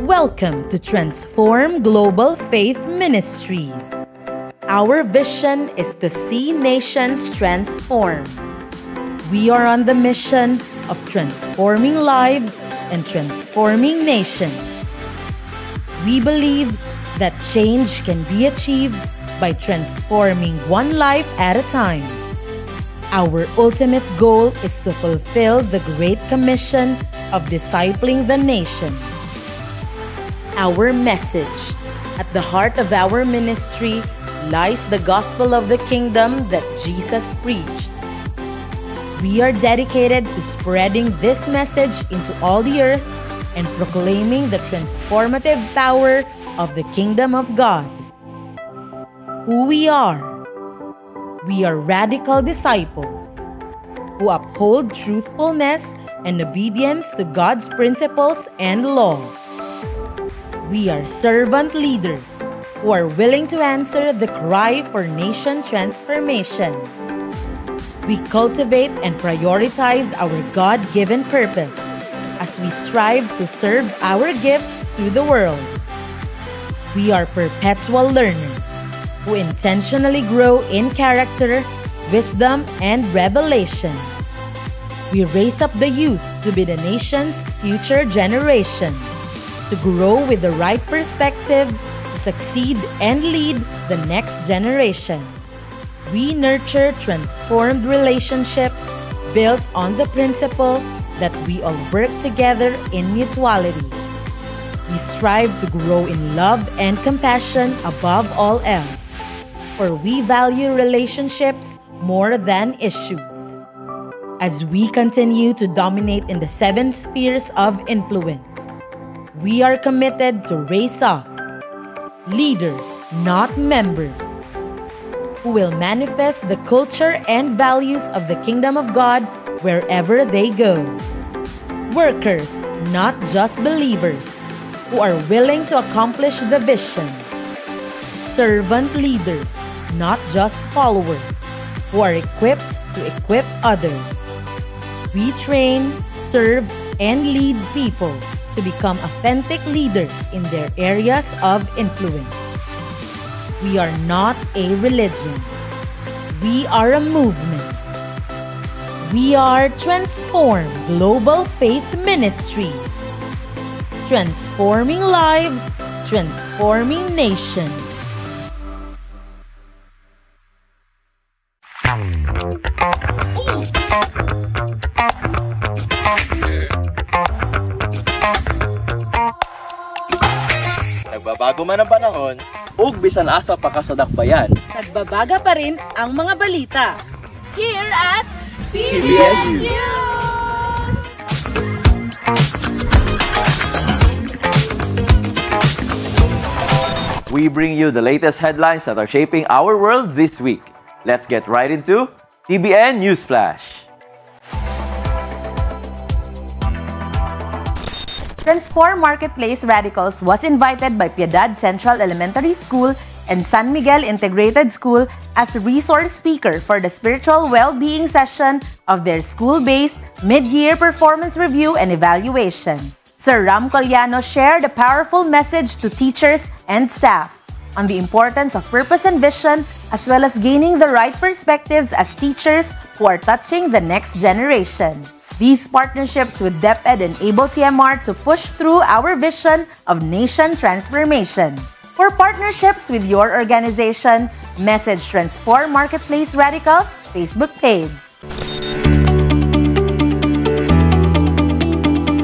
Welcome to Transform Global Faith Ministries. Our vision is to see nations transformed. We are on the mission of transforming lives and transforming nations. We believe that change can be achieved by transforming one life at a time. Our ultimate goal is to fulfill the Great Commission of discipling the nations. Our message: at the heart of our ministry lies the gospel of the kingdom that Jesus preached. We are dedicated to spreading this message into all the earth and proclaiming the transformative power of the kingdom of God. Who we are? We are radical disciples who uphold truthfulness and obedience to God's principles and law. We are servant leaders who are willing to answer the cry for nation transformation. We cultivate and prioritize our God-given purpose as we strive to serve our gifts to the world. We are perpetual learners who intentionally grow in character, wisdom, and revelation. We raise up the youth to be the nation's future generation, to grow with the right perspective, to succeed and lead the next generation. We nurture transformed relationships built on the principle that we all work together in mutuality. We strive to grow in love and compassion above all else, for we value relationships more than issues. As we continue to dominate in the 7 spheres of influence, we are committed to raise up leaders, not members, who will manifest the culture and values of the kingdom of God wherever they go. Workers, not just believers, who are willing to accomplish the vision. Servant leaders, not just followers, who are equipped to equip others. We train, serve, and lead people to become authentic leaders in their areas of influence. We are not a religion. We are a movement. We are Transform Global Faith Ministries. Transforming lives, transforming nations. Nagbabago man ang panahon, ug bisan asa pa ka sa dakbayan, nagbabaga pa rin ang mga balita. Here at TBN News. We bring you the latest headlines that are shaping our world this week. Let's get right into TBN Newsflash. Transform Marketplace Radicals was invited by Piedad Central Elementary School and San Miguel Integrated School as a resource speaker for the spiritual well-being session of their school-based mid-year performance review and evaluation. Sir Ram Collano shared a powerful message to teachers and staff on the importance of purpose and vision, as well as gaining the right perspectives as teachers who are touching the next generation. These partnerships with DepEd enable TMR to push through our vision of nation transformation. For partnerships with your organization, message Transform Marketplace Radicals Facebook page.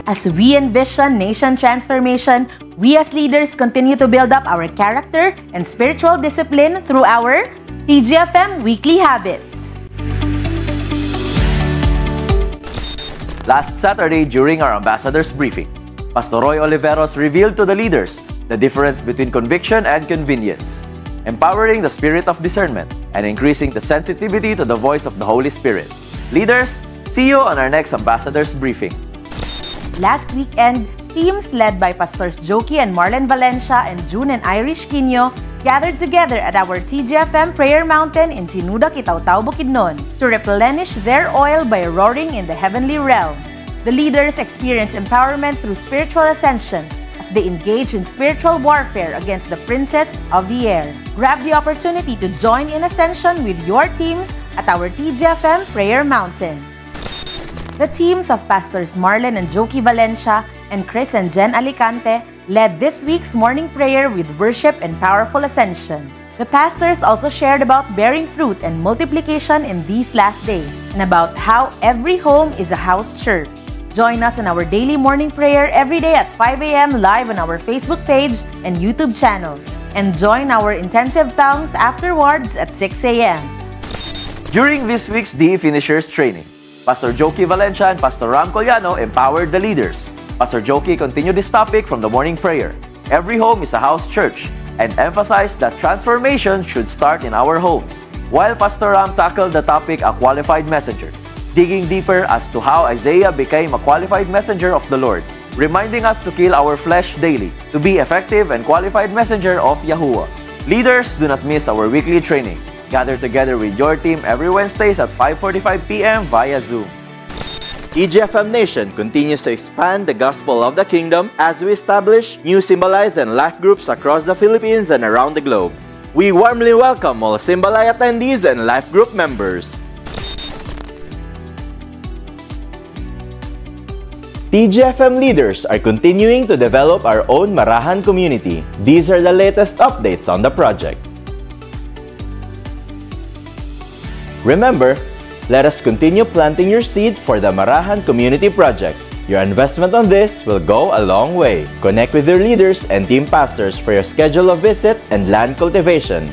As we envision nation transformation, we as leaders continue to build up our character and spiritual discipline through our TGFM Weekly Habits. Last Saturday, during our ambassador's briefing, Pastor Roy Oliveros revealed to the leaders the difference between conviction and convenience, empowering the spirit of discernment and increasing the sensitivity to the voice of the Holy Spirit. Leaders, see you on our next ambassador's briefing. Last weekend, teams led by Pastors Joki and Marlon Valencia and June and Irish Quino gathered together at our TGFM Prayer Mountain in Sinuda, Kitaw-Taw, Bukidnon to replenish their oil by roaring in the heavenly realms. The leaders experienced empowerment through spiritual ascension as they engage in spiritual warfare against the princes of the air. Grab the opportunity to join in ascension with your teams at our TGFM Prayer Mountain. The teams of Pastors Marlon and Joki Valencia and Chris and Jen Alicante led this week's morning prayer with worship and powerful ascension. The pastors also shared about bearing fruit and multiplication in these last days and about how every home is a house church. Join us in our daily morning prayer every day at 5 a.m. live on our Facebook page and YouTube channel. And join our intensive tongues afterwards at 6 a.m. During this week's DE Finishers training, Pastor Joki Valencia and Pastor Ram Collano empowered the leaders. Pastor Joki continued this topic from the morning prayer. Every home is a house church, and emphasized that transformation should start in our homes. While Pastor Ram tackled the topic, a qualified messenger, digging deeper as to how Isaiah became a qualified messenger of the Lord, reminding us to kill our flesh daily to be effective and qualified messenger of Yahuwah. Leaders, do not miss our weekly training. Gather together with your team every Wednesdays at 5:45 p.m. via Zoom. TGFM Nation continues to expand the gospel of the kingdom as we establish new Symbolized and life groups across the Philippines and around the globe. We warmly welcome all Symbolai attendees and life group members. TGFM leaders are continuing to develop our own Marahan community. These are the latest updates on the project. Remember, let us continue planting your seed for the Marahan Community Project. Your investment on this will go a long way. Connect with your leaders and team pastors for your schedule of visit and land cultivation.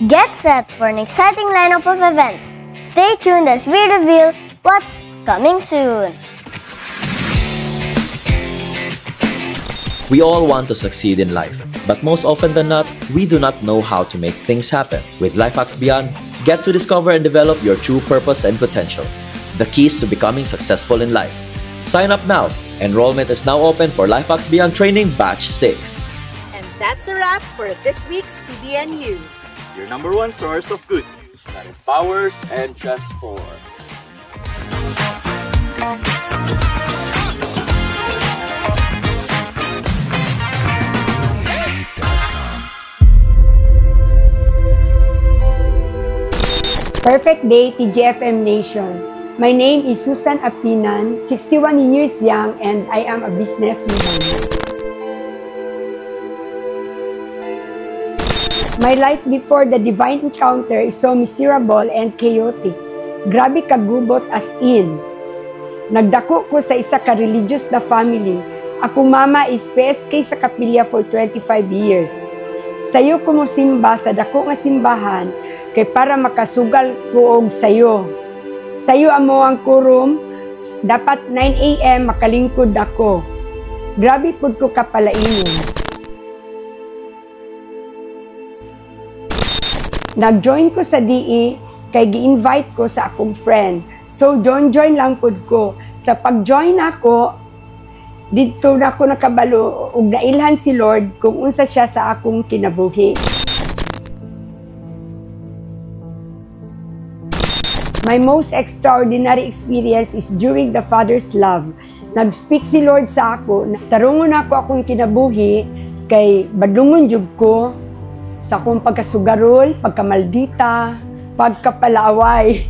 Get set for an exciting lineup of events. Stay tuned as we reveal what's coming soon. We all want to succeed in life, but most often than not, we do not know how to make things happen. With LifeHacks Beyond, get to discover and develop your true purpose and potential. The keys to becoming successful in life. Sign up now. Enrollment is now open for LifeHacks Beyond Training Batch 6. And that's a wrap for this week's TBN News. Your number one source of good news that empowers and transforms. Perfect day, TGFM Nation. My name is Susan Apinan, 61 years young, and I am a businesswoman. My life before the divine encounter is so miserable and chaotic. Grabe kagubot as in. Nagdako ko sa isa ka religious na family. Akong mama is PSK sa kapilya for 25 years. Sayo ko mo simba sa dako nga simbahan, kay para makasugal ko og sayo. Sayo amo ang kurom, dapat 9 a.m. makalingkod ako. Grabe pud ko kapalaingon. Nag-join ko sa DE, kay gi-invite ko sa akong friend. So join lang pud ko. Sa pag-join ako, dito na ako nakabalo ug nailhan si Lord kung unsa siya sa akong kinabuhi. My most extraordinary experience is during the Father's Love. Nag-speak si Lord sa ako, tarungon ako akong kinabuhi, kay badungon jud ko sa akong pagkasugarol, pagkamaldita, pagkapalaaway.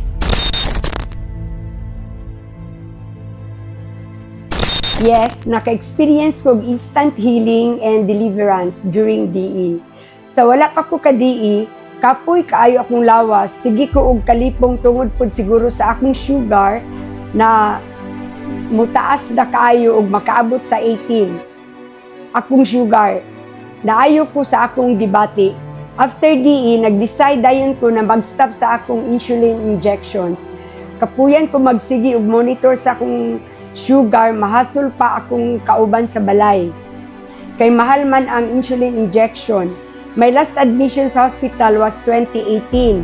Yes, naka-experience ko instant healing and deliverance during DE. Sa wala pa ko ka-DE, kapoy kaayo akong lawas, sige ko og kalipong tungod pod siguro sa akong sugar na mutaas na kaayo og makaabot sa 18. Akong sugar, naayo ko sa akong gibati. After DE, nag-decide dayon ko na mag-stop sa akong insulin injections. Kapuyan ko magsigi og monitor sa akong sugar, mahasol pa akong kauban sa balay. Kay mahal man ang insulin injection. My last admission sa hospital was 2018.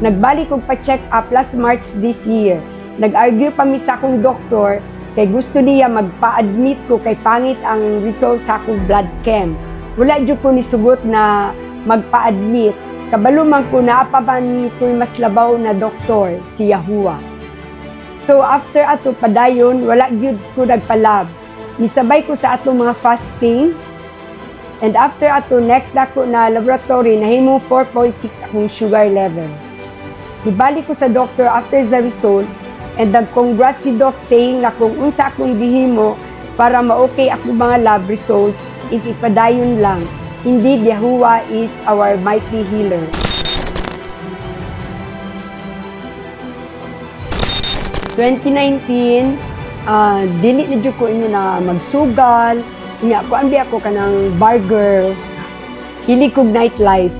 Nagbalik ko pa-check up last March this year. Nag-argue pa mi sa akong doktor kay gusto niya magpa-admit ko kay pangit ang result sa akong blood chem. Wala dyo ko nisugot na magpa-admit. Kabalo man ko naapaban ko'y mas labaw na doktor, si Yahuwah. So after ato padayon, wala gyud ko nagpalab. Misabay ko sa ato mga fasting. And after ato next dako na laboratory, nahimong 4.6 akong sugar level. Ibalik ko sa doctor after the result and nag-congrats si doc saying na kung unsa akong gihimo para ma-okay ako mga lab result is ipadayon lang. Indeed, Yahuwah is our mighty healer. In 2019, dili na dyan ko ino na magsugal. Kuan bi ako kanang bar girl. Hili kog nightlife.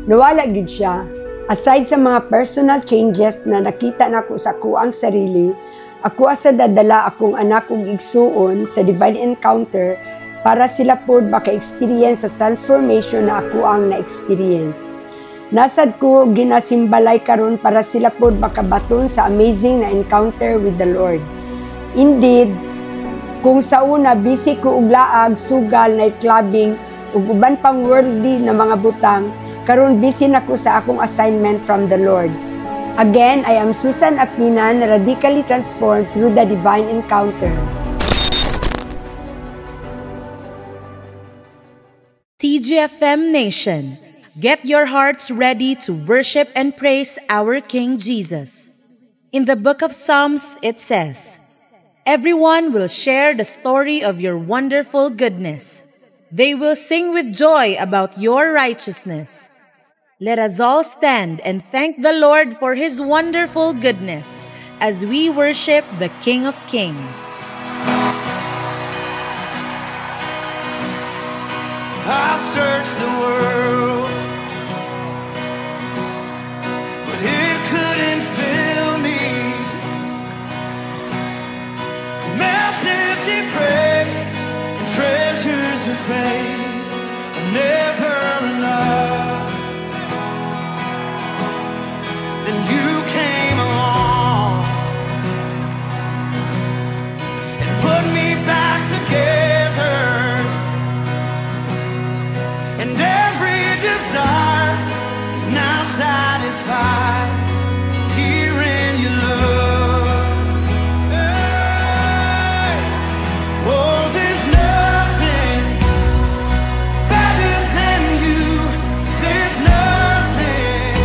Nawala gid siya. Aside sa mga personal changes na nakita nako sa kuang sarili, ako asa dadala akong anak kong igsuon sa divine encounter para sila pod maka-experience sa transformation na ako ang na-experience. Nasad ko ginasimbalay karon para sila pod makabaton sa amazing na encounter with the Lord. Indeed, kung sa una busy ko og laag, sugal, nightclubbing ug uban pang worldly na mga butang, karon busy nako sa akong assignment from the Lord. Again, I am Susan Apinan, radically transformed through the divine encounter. TGFM Nation, get your hearts ready to worship and praise our King Jesus. In the book of Psalms, it says, "Everyone will share the story of your wonderful goodness. They will sing with joy about your righteousness." Let us all stand and thank the Lord for His wonderful goodness as we worship the King of Kings. I searched the world, but it couldn't fill me. Maps empty praise and treasures of fame are never enough. Then you came along and put me back together. And every desire is now satisfied here in your love. Hey. Oh, there's nothing better than you. There's nothing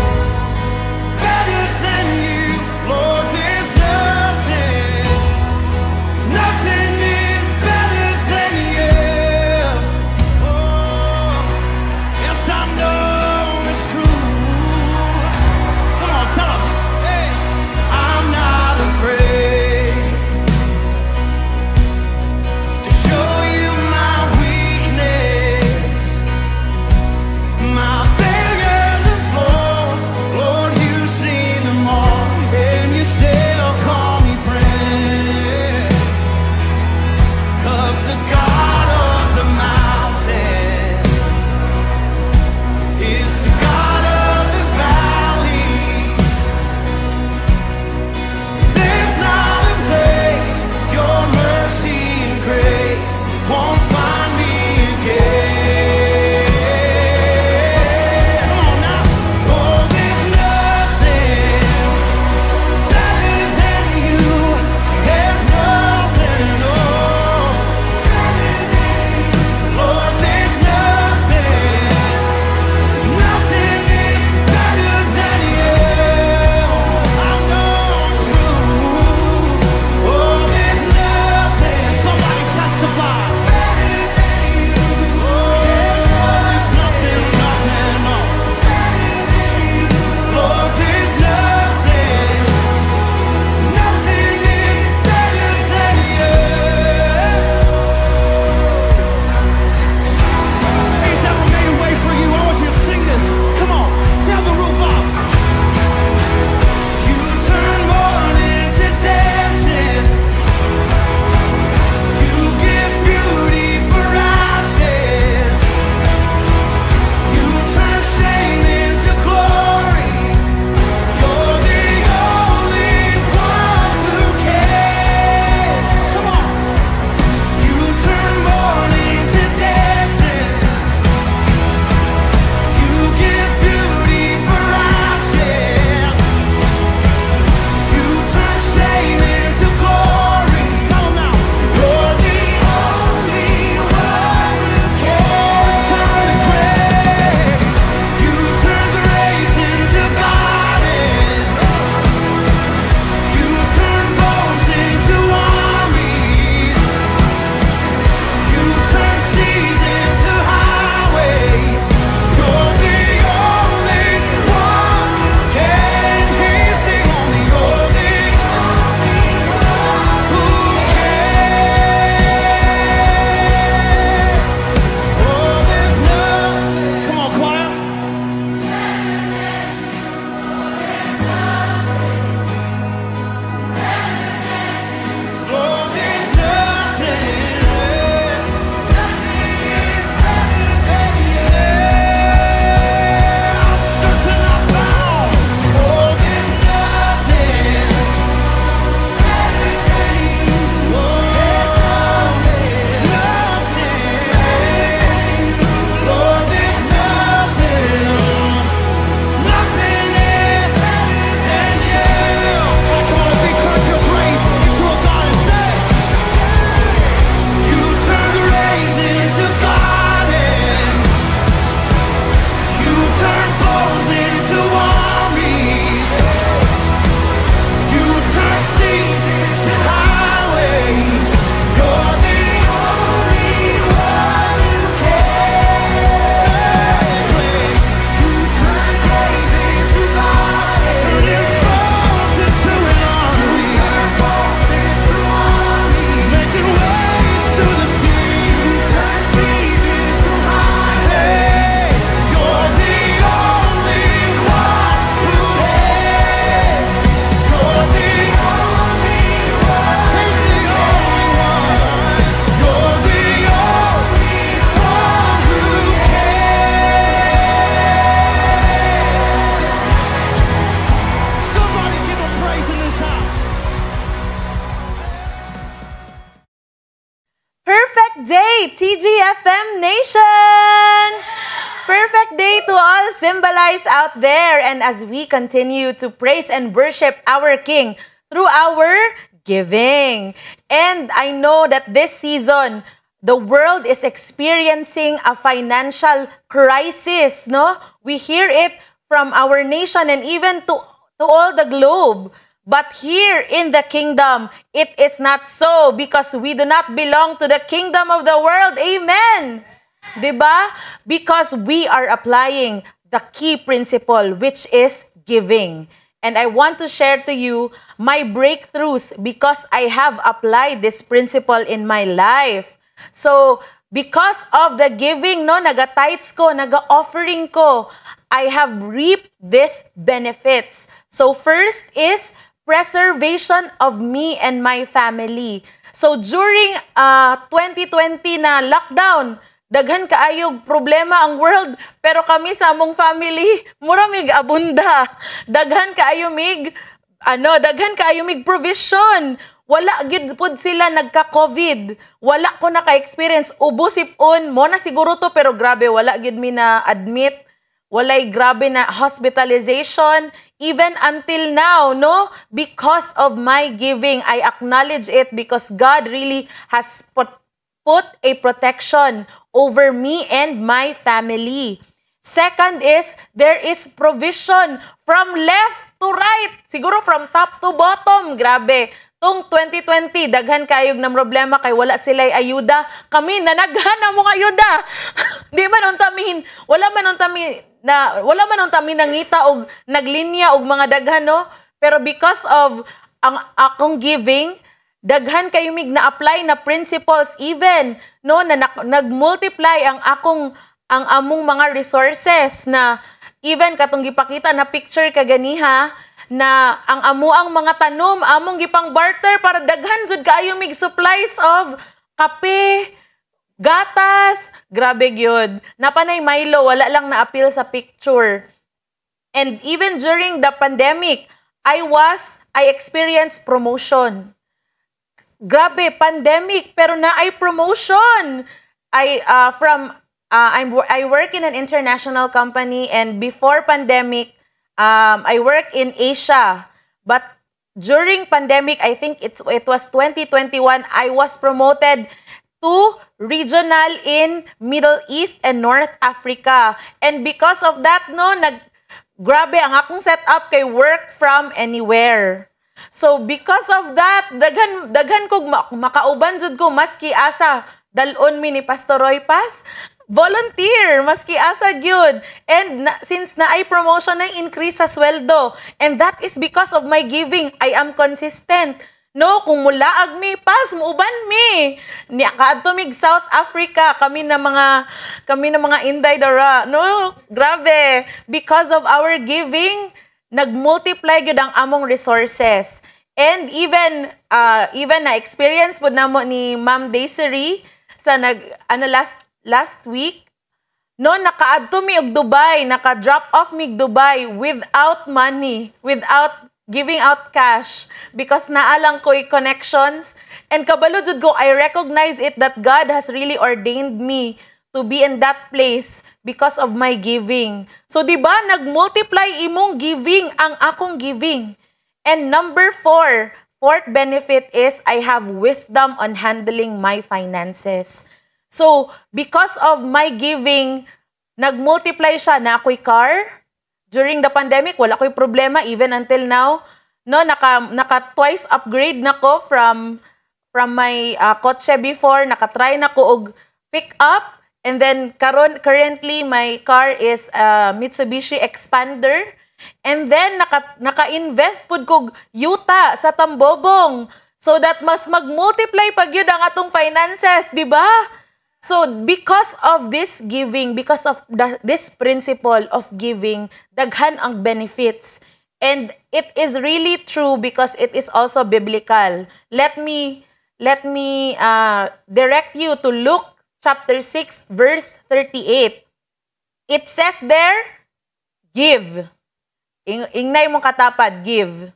better than you. Lord, there's nothing. Nothing is better than you. Oh. Yes, I know it's true. day, TGFM Nation! Perfect day to all Symbolize out there. And as we continue to praise and worship our King through our giving. And I know that this season, the world is experiencing a financial crisis, no? We hear it from our nation and even to all the globe. But here in the kingdom, it is not so because we do not belong to the kingdom of the world. Amen! Diba? Because we are applying the key principle, which is giving. And I want to share to you my breakthroughs because I have applied this principle in my life. So, because of the giving, no, naga-tithes ko, naga-offering ko, I have reaped these benefits. So, first is preservation of me and my family. So, during 2020 na lockdown, daghan kaayog problema ang world, pero kami sa among family, muramig abunda. Daghan kaayomig, daghan kaayomig provision. Wala gid pud sila nagka-COVID. Wala ko naka-experience. Ubusipon, mo na siguro to, pero grabe, wala gid mi na admit. Walay grabe na hospitalization. Even until now, no? Because of my giving, I acknowledge it because God really has put a protection over me and my family. Second is, there is provision from left to right. Siguro from top to bottom. Grabe. Tung 2020, daghan kayog ng problema kay wala sila'y ayuda. Kami, nanaghan na mong ayuda. Di man untamin, wala man untamin nangita og naglinya og mga daghan, no? Pero because of ang akong giving, daghan kayo mig na-apply na principles even, no, na nag-multiply ang among mga resources na even katong gipakita na picture kaganiha na ang amuang mga tanom among gipang barter para daghan jud kaayo mig supplies of kape, gatas, grabe gyud. Napanay Milo, wala lang na-appeal sa picture. And even during the pandemic, I experienced promotion. Grabe, pandemic, pero na ay promotion. I work in an international company, and before pandemic, I work in Asia. But during pandemic, I think it was 2021, I was promoted to regional in Middle East and North Africa. And because of that, no, grabe ang akong setup kay work from anywhere. So because of that, daghan kog makauban jud ko maski asa dalon mi ni Pastor Roy Paz, volunteer maski asa gyud. And since na ay promotion na increase sa sweldo, and that is because of my giving. I am consistent. No, kung mulaag mi Paz, muuban mi. Ni kaadto mig South Africa, kami na mga Inday dara. No, grabe. Because of our giving, nag-multiply gyud ang among resources. And even na-experience po namo ni Ma'am Desiree sa last week, no, nakaadto mi og Dubai, naka-drop off mi Dubai without money, without giving out cash, because naalang ko'y connections. And kabalo jud ko, I recognize it that God has really ordained me to be in that place because of my giving. So, di ba, nag-multiply imong giving ang akong giving. And number 4, fourth benefit is I have wisdom on handling my finances. So, because of my giving, nag-multiply siya na ako'y car. During the pandemic, wala ko'y problema even until now. No, naka twice upgrade na ko from my kotse before, naka-try na ko og pick up. And then, currently, my car is Mitsubishi Expander. And then, naka-invest pud kog yuta sa Tambobong. So that mas mag-multiply pag yun ang atong finances, di ba? So, because of this giving, because of this principle of giving, daghan ang benefits. And it is really true because it is also biblical. Let me direct you to Luke chapter 6, verse 38. It says there, give. Ingnay mong katapad, give.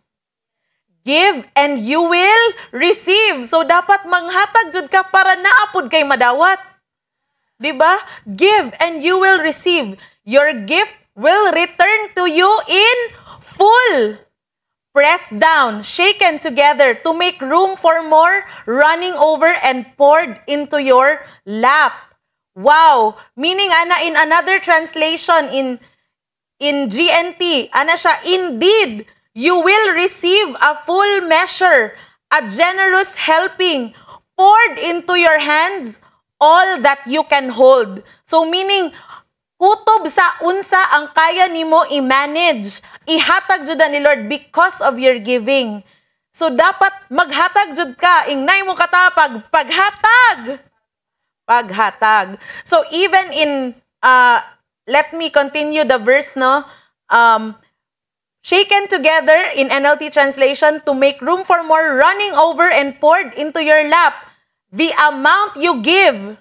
Give and you will receive. So, dapat manghatag jud ka para naapod kay madawat. Diba? Give and you will receive. Your gift will return to you in full. Pressed down, shaken together to make room for more, running over and poured into your lap. Wow! Meaning, ana, in another translation, in GNT, ana siya, indeed, you will receive a full measure, a generous helping, poured into your hands, all that you can hold. So meaning, kutob sa unsa ang kaya nimo i-manage, ihatag jud ni Lord because of your giving. So dapat maghatag jud ka, ingnay mo katapag, paghatag. So even in, let me continue the verse, no? Shaken together in NLT translation to make room for more, running over and poured into your lap. The amount you give,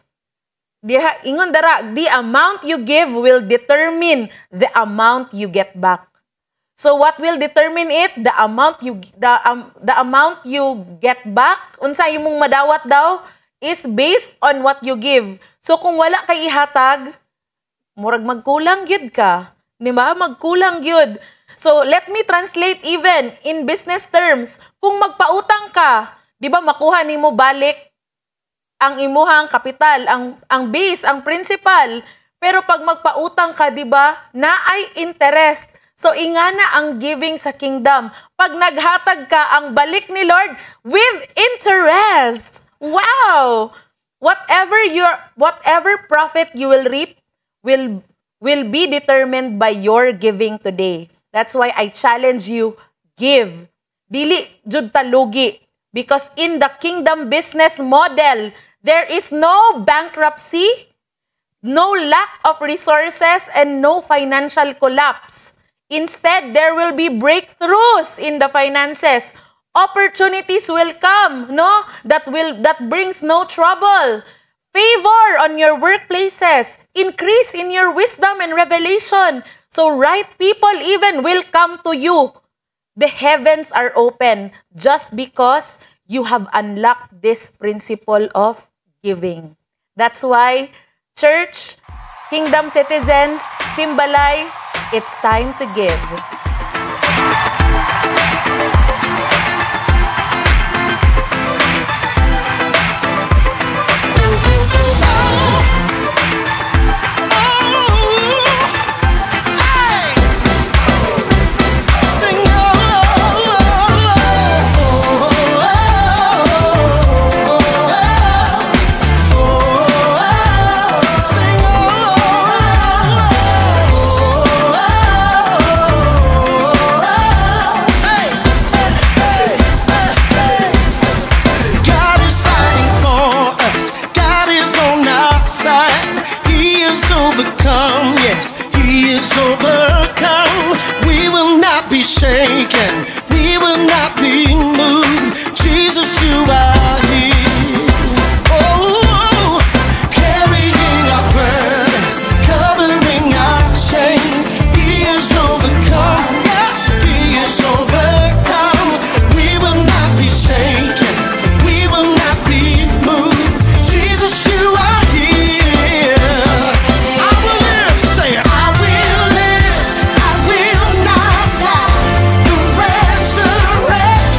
ingon dara, the amount you give will determine the amount you get back. So what will determine it? The amount you get back, unsa imong madawat daw, is based on what you give. So kung wala kay ihatag, murag magkulang gyud ka. Di ba? Magkulang gyud. So let me translate even in business terms. Kung magpautang ka, di ba makuha nimo balik ang imuhang kapital, ang base, ang principal. Pero pag magpautang ka, di ba, na ay interest. So ingana ang giving sa kingdom. Pag naghatag ka, ang balik ni Lord with interest. Wow! Whatever profit you will reap will be determined by your giving today. That's why I challenge you, give. Dili jud talugi. Because in the kingdom business model, there is no bankruptcy, no lack of resources, and no financial collapse. Instead, there will be breakthroughs in the finances. Opportunities will come, no? That brings no trouble. Favor on your workplaces. Increase in your wisdom and revelation. So right people even will come to you. The heavens are open just because you have unlocked this principle of giving. That's why, church, kingdom citizens, Simbalay, it's time to give. Overcome, yes, He is overcome. We will not be shaken, we will not be moved. Jesus, you are here. Oh, carrying our burdens, covering our shame. He is overcome, yes, He is overcome. We will not be shaken, we will not be moved. Jesus, you are here. Resurrection.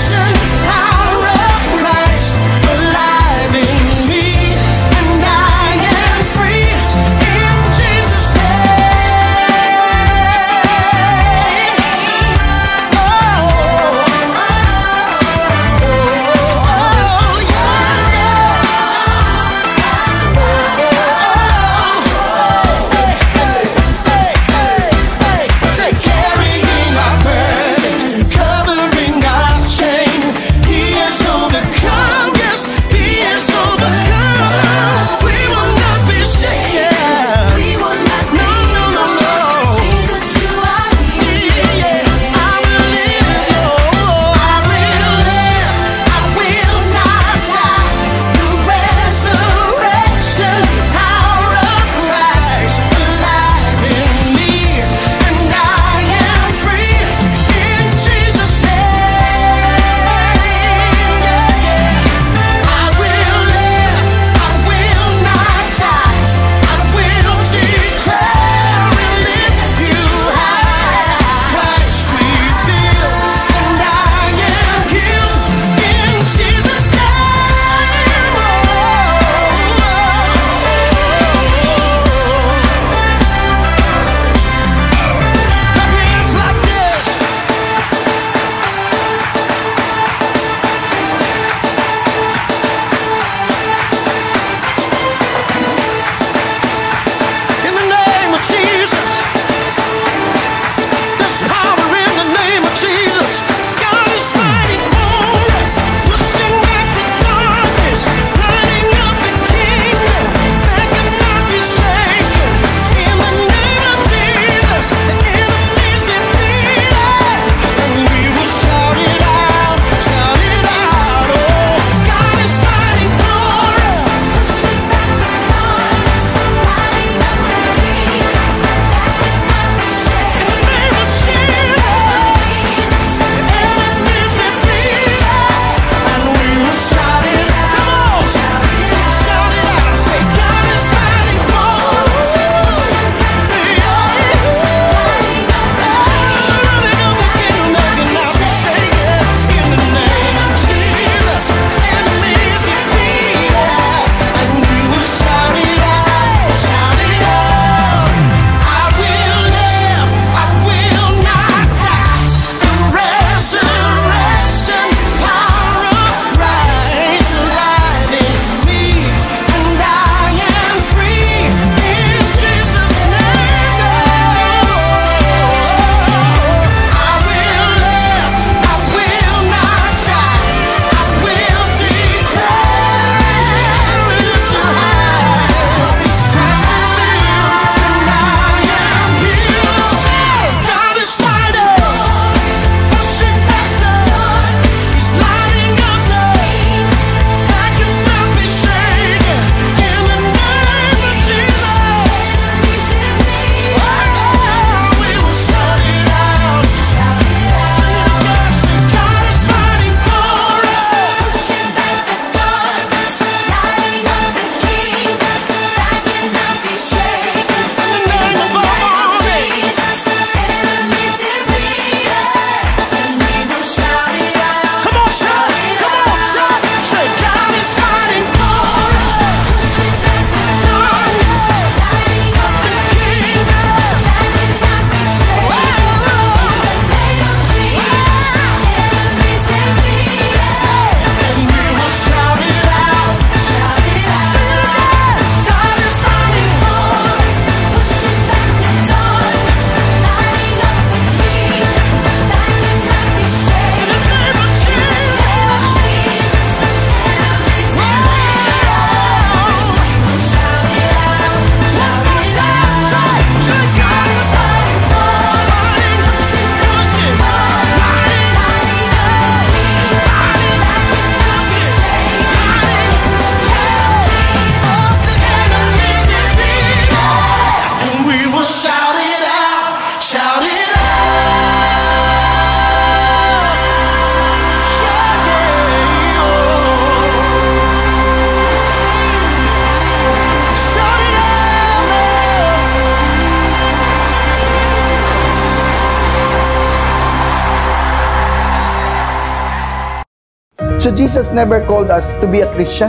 So Jesus never called us to be a Christian.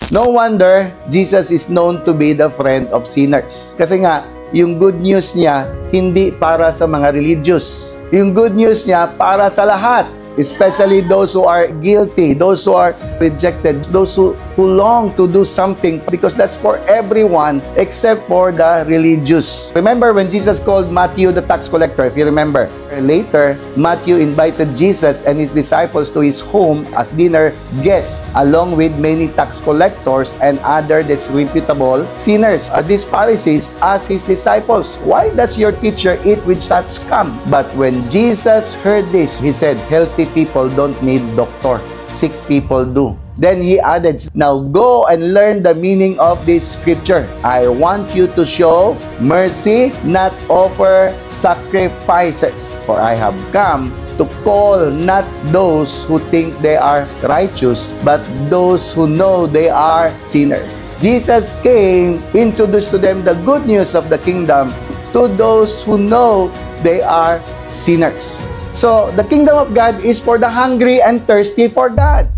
No wonder Jesus is known to be the friend of sinners. Kasi nga, yung good news niya, hindi para sa mga religious. Yung good news niya, para sa lahat. Especially those who are guilty, those who are rejected, those who long to do something, because that's for everyone except for the religious. Remember when Jesus called Matthew the tax collector, if you remember. Later, Matthew invited Jesus and his disciples to his home as dinner guests, along with many tax collectors and other disreputable sinners. These Pharisees asked his disciples, "Why does your teacher eat with such scum?" But when Jesus heard this, he said, "Healthy people don't need doctor, sick people do." Then he added, "Now go and learn the meaning of this scripture. I want you to show mercy, not offer sacrifices. For I have come to call not those who think they are righteous, but those who know they are sinners." Jesus came, introduced to them the good news of the kingdom to those who know they are sinners. So, the kingdom of God is for the hungry and thirsty for God.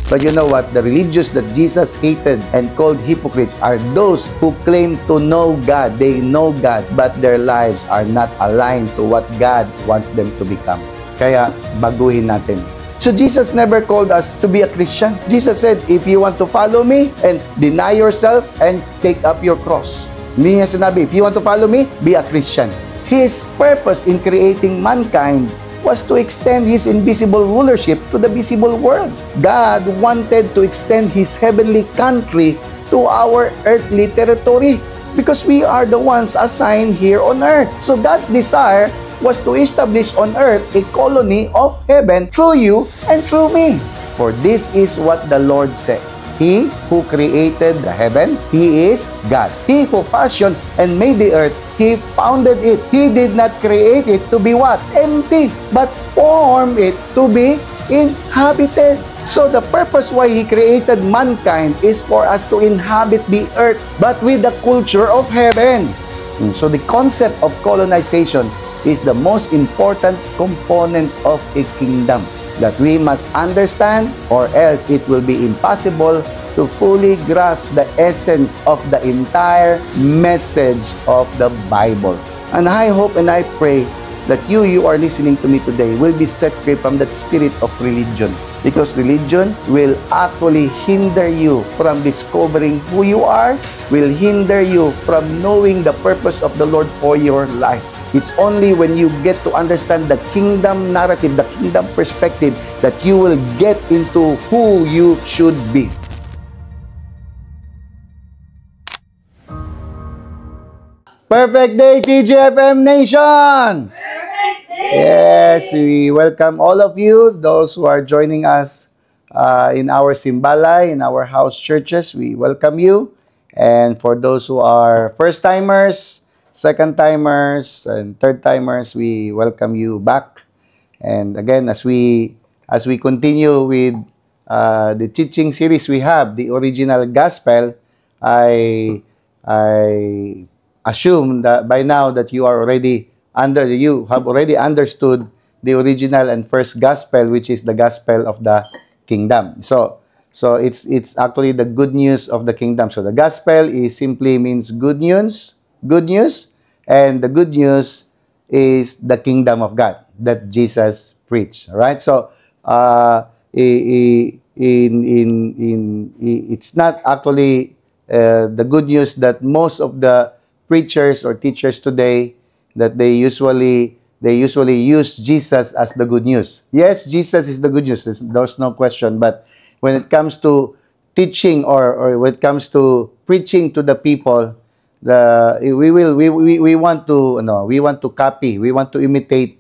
But you know what? The religious that Jesus hated and called hypocrites are those who claim to know God. They know God, but their lives are not aligned to what God wants them to become. Kaya, baguhin natin. So Jesus never called us to be a Christian. Jesus said, if you want to follow me, and deny yourself and take up your cross. Hindi niya sinabi, if you want to follow me, be a Christian. His purpose in creating mankind was to extend His invisible rulership to the visible world. God wanted to extend His heavenly country to our earthly territory because we are the ones assigned here on earth. So God's desire was to establish on earth a colony of heaven through you and through me. For this is what the Lord says. He who created the heaven, He is God. He who fashioned and made the earth, He founded it. He did not create it to be what? Empty, but form it to be inhabited. So the purpose why He created mankind is for us to inhabit the earth, but with the culture of heaven. So the concept of colonization is the most important component of a kingdom that we must understand, or else it will be impossible to fully grasp the essence of the entire message of the Bible. And I hope and I pray that you are listening to me today will be set free from that spirit of religion, because religion will actually hinder you from discovering who you are, will hinder you from knowing the purpose of the Lord for your life. It's only when you get to understand the kingdom narrative, the kingdom perspective, that you will get into who you should be. Perfect day, TGFM Nation! Perfect day! Yes, we welcome all of you, those who are joining us in our Simbalay, in our house churches. We welcome you. And for those who are first-timers, second-timers, and third-timers, we welcome you back. And again, as we continue with the teaching series we have, the original gospel, I assume that by now that you have already understood the original and first gospel, which is the gospel of the kingdom. So it's actually the good news of the kingdom. So the gospel simply means good news, and the good news is the kingdom of God that Jesus preached. All right? So it's not actually the good news that most of the preachers or teachers today, that they usually use Jesus as the good news. Yes, Jesus is the good news. There's no question. But when it comes to teaching or when it comes to preaching to the people, we want to copy, we want to imitate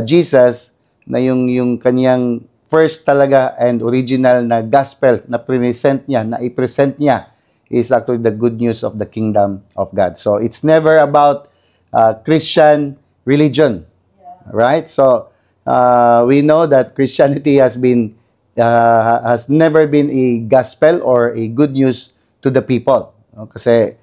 Jesus, na yung kanyang first talaga and original na gospel na i-present niya is actually the good news of the kingdom of God. So it's never about Christian religion, right? So we know that Christianity has never been a gospel or a good news to the people. Kasi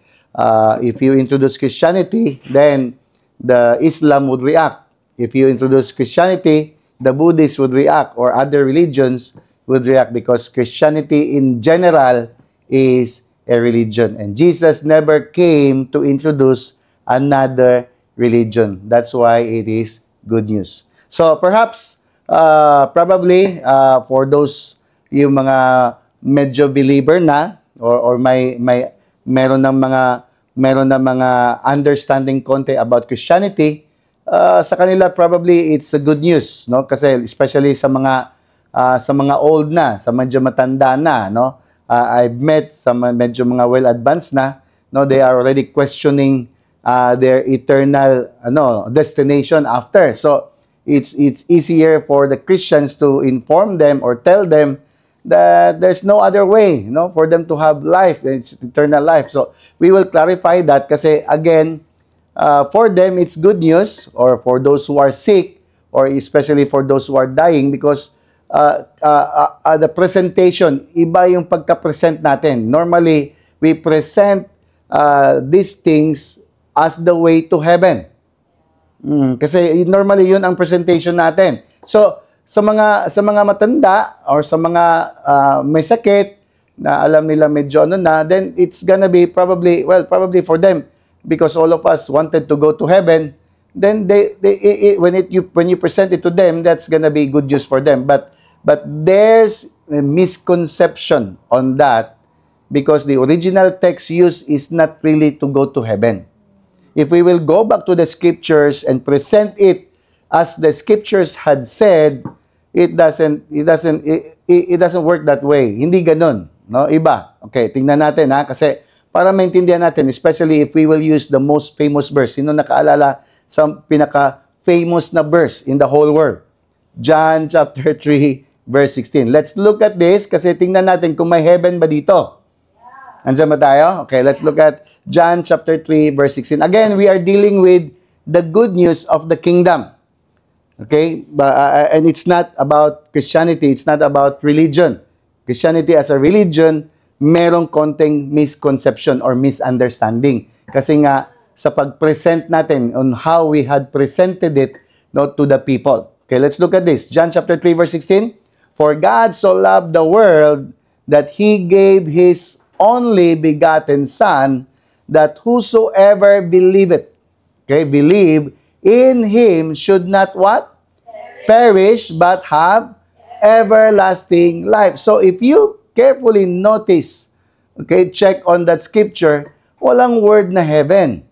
if you introduce Christianity, then the Islam would react. if you introduce Christianity, the Buddhists would react or other religions would react because Christianity in general is a religion. And Jesus never came to introduce another religion. That's why it is good news. So perhaps, probably, for those yung mga medyo believer na or meron ng mga understanding konti about Christianity, sa kanila probably it's a good news, no? Kasi especially sa mga old na, sa medyo matanda na, no? I've met some medyo mga well advanced na, no? They are already questioning their eternal destination after. So it's easier for the Christians to inform them or tell them that there's no other way, for them to have life. It's eternal life. So we will clarify that kasi again, for them it's good news, or for those who are sick, or especially for those who are dying, because the presentation, iba yung pagka-present natin. Normally, we present these things as the way to heaven. Kasi normally yun ang presentation natin. So sa mga matanda or sa mga may sakit na alam nila medyo then it's gonna be probably for them, because all of us wanted to go to heaven, then when you present it to them, that's gonna be good news for them. But there's a misconception on that, because the original text used is not really to go to heaven. If we will go back to the scriptures and present it as the scriptures had said, it doesn't work that way. Hindi ganun, no? Iba. Okay, tingnan natin kasi para maintindihan natin, especially if we will use the most famous verse. Sino nakaalala sa pinaka-famous na verse in the whole world? John chapter 3 verse 16. Let's look at this kasi tingnan natin kung may heaven ba dito. Andiyan ba tayo? Okay, let's look at John chapter 3 verse 16. Again, we are dealing with the good news of the kingdom. Okay? And it's not about Christianity. It's not about religion. Christianity as a religion, merong konting misconception or misunderstanding. Kasi nga, sa pag-present natin on how we had presented it to the people. Okay, let's look at this. John chapter 3 verse 16. For God so loved the world that He gave His only begotten Son, that whosoever believeth, believe in Him should not what? Perish, but have everlasting life. So if you carefully notice, check on that scripture, walang word na heaven.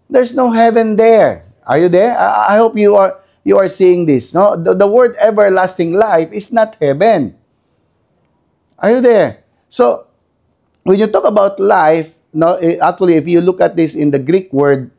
There's no heaven there. Are you there? I hope you are seeing this. No, the word everlasting life is not heaven. Are you there? So when you talk about life, actually, if you look at this in the Greek word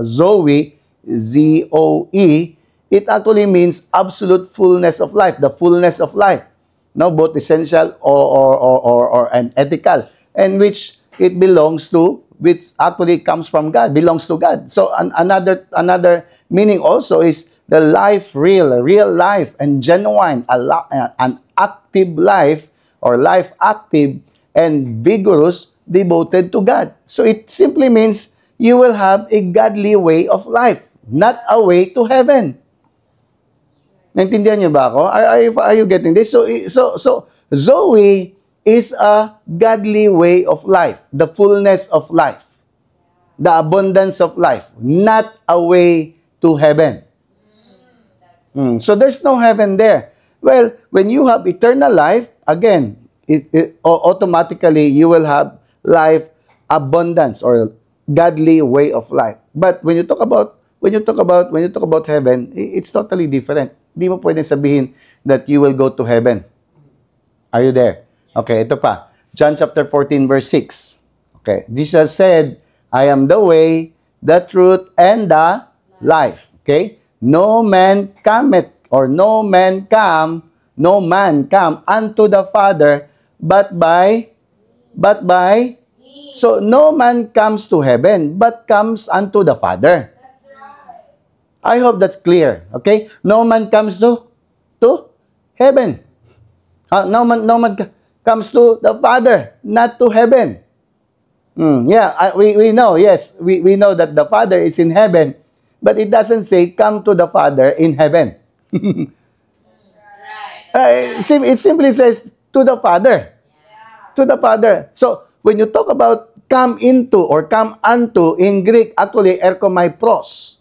Zoe, Z-O-E, it actually means absolute fullness of life, the fullness of life. Both essential or an ethical, and which it belongs to, which actually comes from God, belongs to God. So another meaning also is the life real life and genuine, an active life, or life active and vigorous, devoted to God. So it simply means you will have a godly way of life, not a way to heaven. Naintindihan niyo ba ako? Are you getting this? So Zoe is a godly way of life, the fullness of life, the abundance of life, not a way to heaven. So there's no heaven there. Well, when you have eternal life, again, automatically you will have life abundance or godly way of life. But when you talk about heaven, it's totally different. Di mo pwedeng sabihin that you will go to heaven. Are you there? Okay, ito pa. John chapter 14 verse 6. Okay, Jesus said, I am the way, the truth, and the life. Okay? No man come unto the Father but by so no man comes to heaven but comes unto the Father. I hope that's clear. Okay? No man comes to heaven. No man comes to the Father, not to heaven. We know, yes, we know that the Father is in heaven, but it doesn't say, come to the Father in heaven. It simply says, to the Father. To the Father. So, when you talk about come into or come unto, in Greek, actually, erkomai-pros.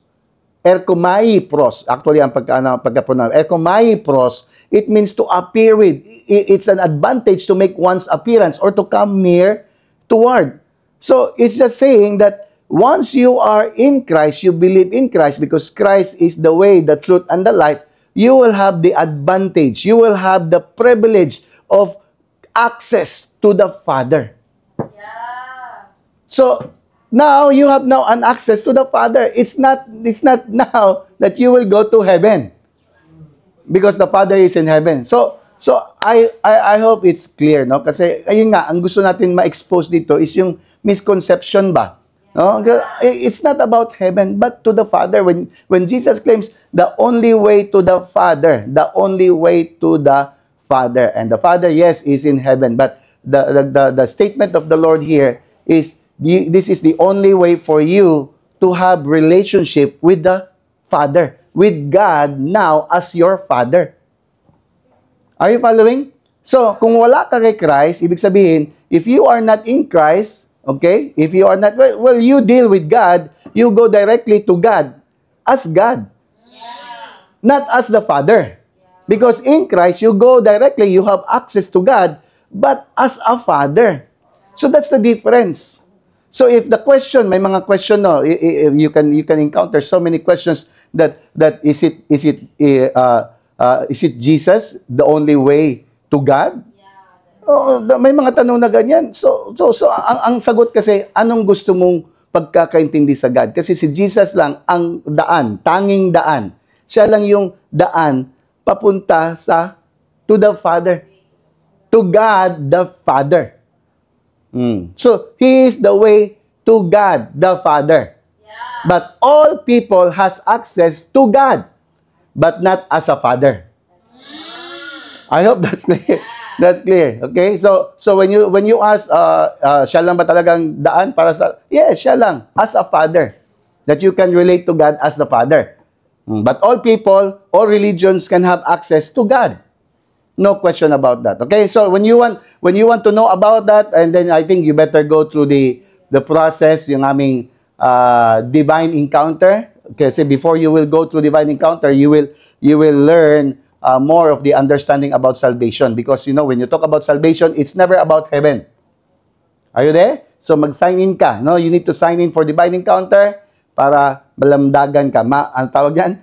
Erkomai-pros. Actually, ang pagka-pronounce. Erkomai-pros, it means to appear with. It's an advantage to make one's appearance or to come near toward. So, it's just saying that once you are in Christ, you believe in Christ because Christ is the way, the truth, and the life, you will have the advantage, you will have the privilege of access to the Father. Yeah. So, now you have now an access to the Father. It's not now that you will go to heaven because the Father is in heaven. So I hope it's clear, no? Kasi ayun nga, ang gusto natin ma-expose dito is yung misconception ba? No? It's not about heaven, but to the Father. When Jesus claims the only way to the Father, the only way to the Father, and the Father, yes, is in heaven, but the statement of the Lord here is this is the only way for you to have relationship with the Father, with God now as your Father. Are you following? So, kung wala ka kay Christ, ibig sabihin, if you are not in Christ, okay? If you are not, well, you deal with God, you go directly to God as God. Yeah. Not as the Father. Yeah. Because in Christ, you go directly, you have access to God, but as a Father. So that's the difference. So if the question, may mga question, no, you can encounter so many questions that is it Jesus the only way to God? Oh, may mga tanong na ganyan. So ang sagot kasi, anong gusto mong pagkakaintindi sa God? Kasi si Jesus lang ang daan, tanging daan. Siya lang yung daan papunta to the Father. To God the Father. So, He is the way to God the Father. Yeah. But all people has access to God, but not as a Father. I hope that's clear. That's clear. Okay? So when you ask, siya lang ba talagang daan para sa... Yes, siya lang. As a Father. That you can relate to God as the Father. But all people, all religions can have access to God. No question about that. Okay? So when you want to know about that, and then I think you better go through the process, yung aming divine encounter. Kasi before you will go through divine encounter, you will learn more of the understanding about salvation. Because, you know, when you talk about salvation, it's never about heaven. Are you there? So, mag-sign in ka. No? You need to sign in for divine encounter para malamdagan ka. Ang tawag yan?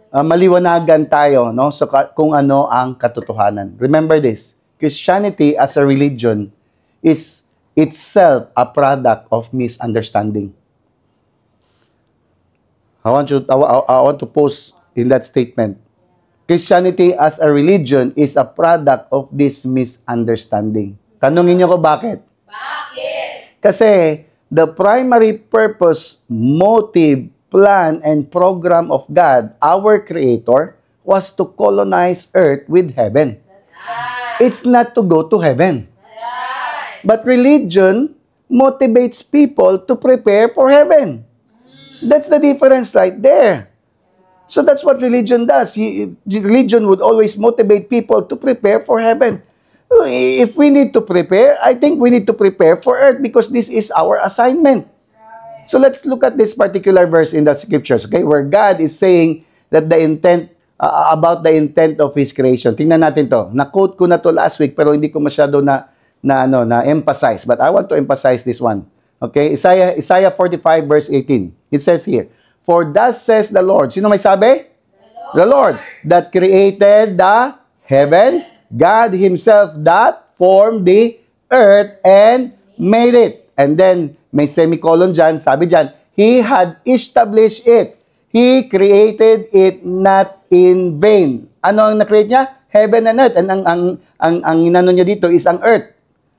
Maliwanagan tayo, no? So, kung ano ang katotohanan. Remember this. Christianity as a religion is itself a product of misunderstanding. I want to post in that statement. Christianity as a religion is a product of this misunderstanding. Tanungin niyo ko bakit? Bakit? Kasi the primary purpose, motive, plan, and program of God, our Creator, was to colonize earth with heaven. Right. It's not to go to heaven. Right. But religion motivates people to prepare for heaven. That's the difference right there. So that's what religion does. Religion would always motivate people to prepare for heaven. If we need to prepare, I think we need to prepare for earth because this is our assignment. So let's look at this particular verse in the scriptures, okay, where God is saying that the intent, about the intent of His creation. Tingnan natin to. Na-quote ko na to last week pero hindi ko masyado na-emphasize. But I want to emphasize this one. Okay, Isaiah 45 verse 18. It says here, for thus says the Lord. Sino may sabi? The Lord that created the heavens, God Himself that formed the earth and made it. And then, may semicolon dyan, sabi dyan, He had established it. He created it not in vain. Ano ang na-create niya? Heaven and earth. And ang inano niya dito is ang earth.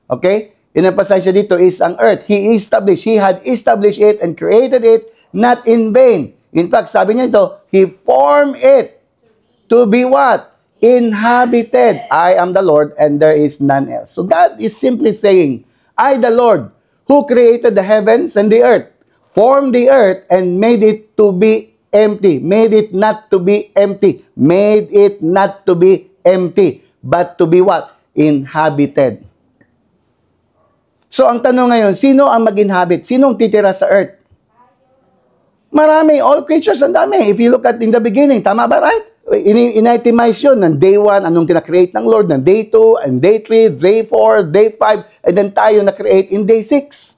Okay? In-emphasize siya dito is ang earth. He had established it and created it not in vain. In fact, sabi niya ito, He formed it to be what? Inhabited. I am the Lord and there is none else. So God is simply saying, I, the Lord, who created the heavens and the earth, formed the earth and made it to be empty. Made it not to be empty. Made it not to be empty, but to be what? Inhabited. So, ang tanong ngayon, sino ang mag-inhabit? Sino ang titira sa earth? Marami. All creatures, ang dami. If you look at in the beginning, tama ba, right? In-itemize yun ng day 1, anong kinakreate ng Lord, ng day 2, and day 3, day 4, day 5, and then tayo na-create in day 6.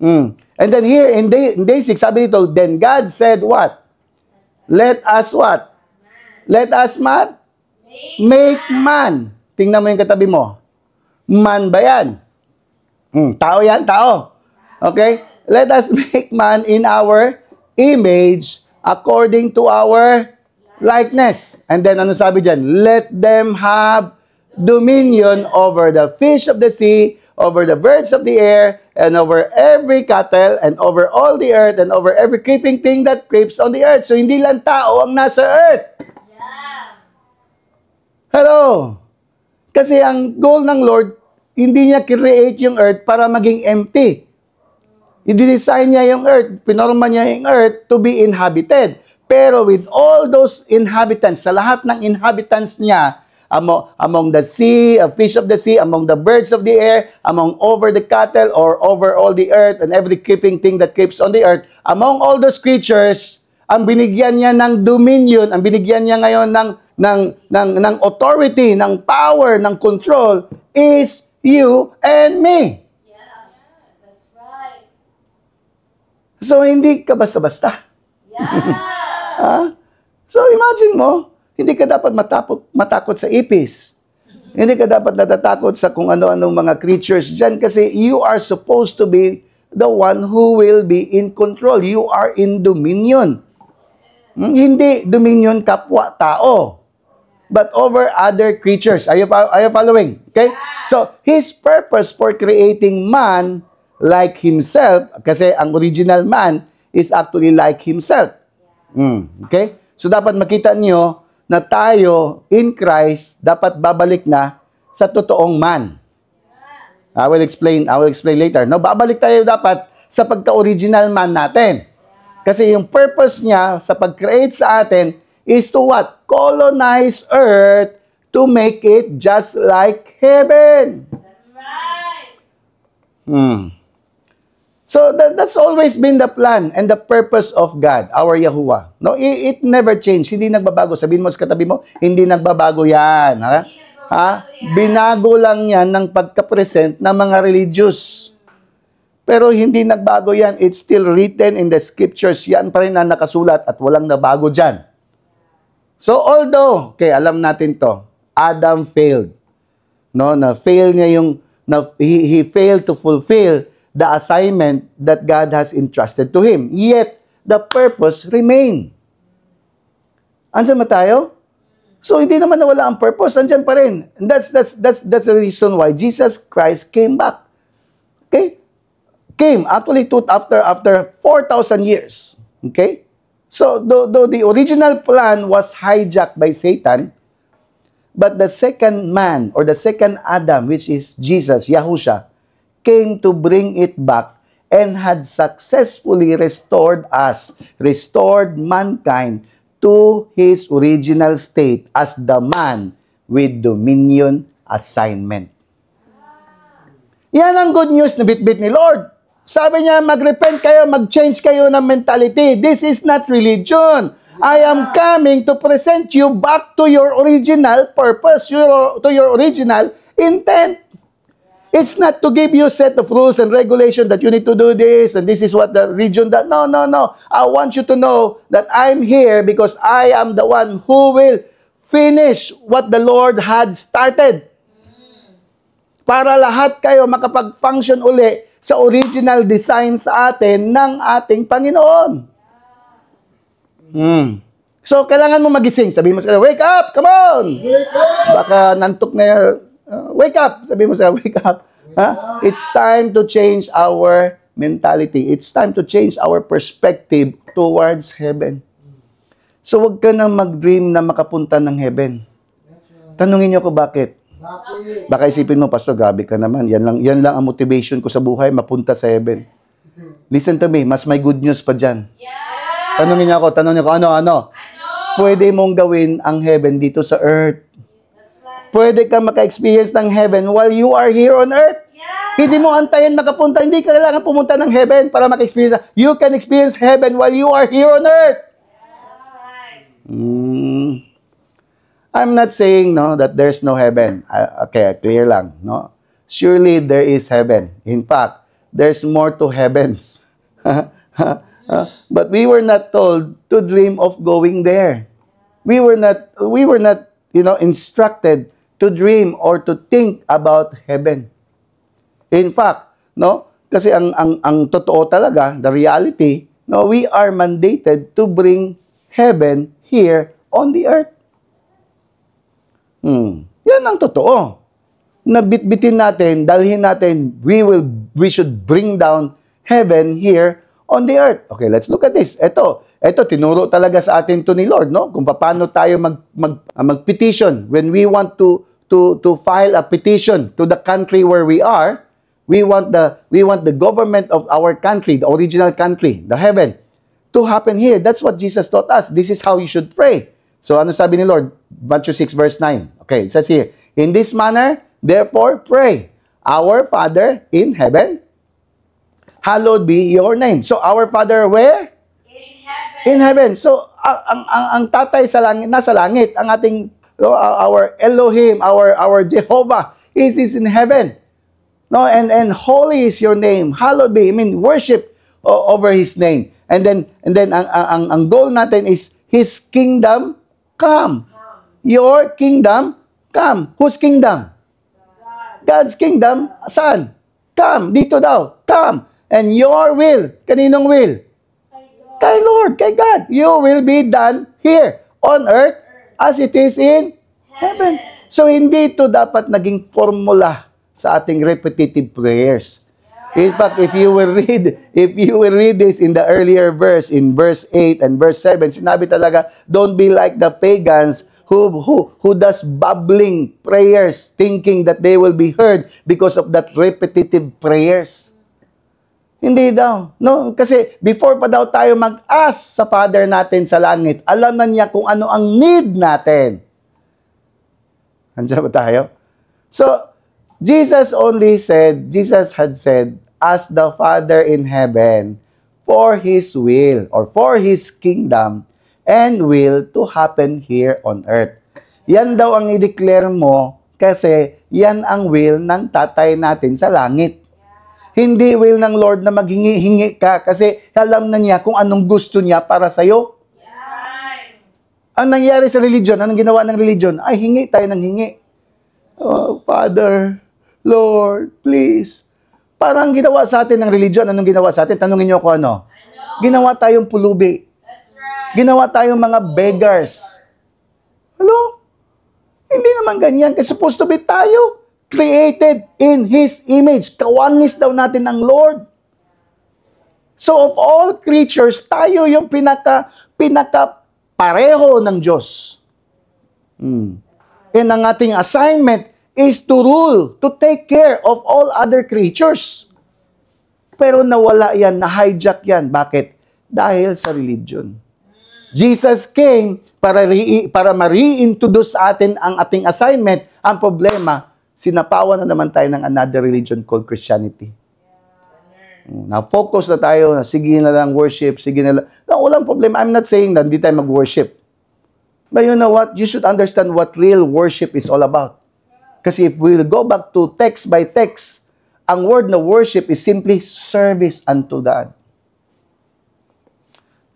And then here, in day 6, sabi nito, then God said what? Let us what? Let us what? Make man. Tingnan mo yung katabi mo. Man ba yan? Tao yan, tao. Okay? Let us make man in our image according to our likeness. And then, ano sabi dyan? Let them have dominion over the fish of the sea, over the birds of the air, and over every cattle, and over all the earth, and over every creeping thing that creeps on the earth. So, hindi lang tao ang nasa earth. Hello? Kasi ang goal ng Lord, hindi niya create yung earth para maging empty. I-design niya yung earth, pinorma niya yung earth to be inhabited. Pero with all those inhabitants, sa lahat ng inhabitants niya, among the sea, a fish of the sea, among the birds of the air, among over the cattle, or over all the earth, and every creeping thing that creeps on the earth, among all those creatures, ang binigyan niya ng dominion, ang binigyan niya ngayon ng authority, ng power, ng control, is you and me. Yeah, that's right. So, hindi ka basta-basta. Yeah. So, imagine mo, hindi ka dapat matakot sa ipis. Hindi ka dapat natatakot sa kung ano-anong mga creatures dyan kasi you are supposed to be the one who will be in control. You are in dominion. Hindi dominion kapwa-tao, but over other creatures. Are you following? Okay? So, His purpose for creating man like Himself, kasi ang original man is actually like Himself. Okay? So, dapat makita niyo na tayo in Christ dapat babalik na sa totoong man. I will explain later. No, babalik tayo dapat sa pagka-original man natin. Kasi yung purpose niya sa pag-create sa atin is to what? Colonize earth to make it just like heaven. That's right. So that's always been the plan and the purpose of God, our Yahuwah. No, it never changed. Hindi nagbabago. Sabihin mo sa katabi mo, hindi nagbabago yan. Binago lang yan ng pagka-present ng mga religious. Pero hindi nagbago yan. It's still written in the scriptures. Yan pa rin ang nakasulat at walang nabago dyan. So although, okay, alam natin to, Adam failed. No, na-fail niya he failed to fulfill the assignment that God has entrusted to him. Yet, the purpose remained. Andyan ba tayo? So, hindi naman nawala ang purpose. Andyan pa rin. And that's the reason why Jesus Christ came back. Okay? Came actually after 4,000 years. Okay? So, though the original plan was hijacked by Satan, but the second man, or the second Adam, which is Jesus, Yahusha, came to bring it back and had successfully restored mankind to his original state as the man with dominion assignment. Yan ang good news na bitbit ni Lord. Sabi niya, mag-repent kayo, mag-change kayo ng mentality. This is not religion. I am coming to present you back to your original purpose, to your original intent. It's not to give you a set of rules and regulations that you need to do this, and this is what the religion does. No, no, no. I want you to know that I'm here because I am the one who will finish what the Lord had started. Para lahat kayo makapag-function uli sa original design sa atin ng ating Panginoon. So, kailangan mo magising. Sabihin mo sa kanya, wake up! Come on! Baka nantok na yan. Wake up! Sabihin mo sa kanya, wake up. It's time to change our mentality. It's time to change our perspective towards heaven. So, wag ka na mag-dream na makapunta ng heaven. Tanungin niyo ko bakit. Baka isipin mo, Pastor, grabe ka naman. Yan lang ang motivation ko sa buhay, mapunta sa heaven. Listen to me, mas may good news pa dyan. Tanungin niyo ako, ano? Pwede mong gawin ang heaven dito sa earth. Pwede kang maka-experience ng heaven while you are here on earth. Hindi mo antayin makapunta. Hindi ka kailangan pumunta ng heaven para maka-experience. You can experience heaven while you are here on earth. I'm not saying that there's no heaven. Okay, clear lang. No? Surely there is heaven. In fact, there's more to heavens. But we were not told to dream of going there. We were not instructed to dream or to think about heaven. In fact, kasi ang totoo talaga, the reality, we are mandated to bring heaven here on the earth. Yan ang totoo. Nabitbitin natin, dalhin natin, we should bring down heaven here on the earth. Okay, let's look at this. Ito tinuro talaga sa atin to ni Lord, kung paano tayo mag-petition when we want to file a petition to the country where we are. We want the government of our country, the original country, the heaven, to happen here. That's what Jesus taught us. This is how you should pray. So ano sabi ni Lord? Matthew 6 verse 9. Okay, it says here, in this manner, therefore pray, our Father in heaven, hallowed be your name. So our Father where? In heaven. So ang tatay sa langit, nasa langit, ang ating our Elohim, our Jehovah is in heaven. No, and holy is your name. Hallowed be. I mean, worship over his name. And then ang goal natin is his kingdom come. Your kingdom come. Whose kingdom? God's kingdom. Saan? Come. Dito daw. Come. And your will. Kaninong will? Kay Lord. Kay God. Your will be done here on earth as it is in heaven. So, hindi ito dapat naging formula sa ating repetitive prayers. In fact, if you will read this in the earlier verse, in verse 8 and verse 7, sinabi talaga, don't be like the pagans who does babbling prayers, thinking that they will be heard because of that repetitive prayers. Hindi daw. No? Kasi before pa daw tayo mag-ask sa Father natin sa langit, alam na niya kung ano ang need natin. Andiyan ba tayo? So, Jesus had said, ask the Father in heaven for His will or for His kingdom and will to happen here on earth. Yan daw ang i-declare mo kasi yan ang will ng tatay natin sa langit. Hindi will ng Lord na maghingi-hingi ka kasi alam na niya kung anong gusto niya para sa'yo. Ang nangyari sa religion, anong ginawa ng religion? Ay, hingi tayo ng hingi. Oh, Father, Lord, please. Parang ginawa sa atin ng religion. Anong ginawa sa atin? Tanungin niyo ako ano? Ginawa tayong pulubi. Ginawa tayong mga beggars. Hello? Hindi naman ganyan. Kasi supposed to be tayo created in His image. Kawangis daw natin ang Lord. So of all creatures, tayo yung pinaka-pareho ng Diyos. And ang ating assignment is to rule, to take care of all other creatures. Pero nawala yan, na-hijack yan. Bakit? Dahil sa religion. Jesus came para ma-reintroduce sa atin ang ating assignment. Ang problema, sinapawan na naman tayo ng another religion called Christianity. Na-focus na tayo, sige na lang worship, sige na lang. No, walang problema. I'm not saying na hindi tayo mag-worship. But you know what? You should understand what real worship is all about. Kasi if we will go back to text by text, ang word na worship is simply service unto God.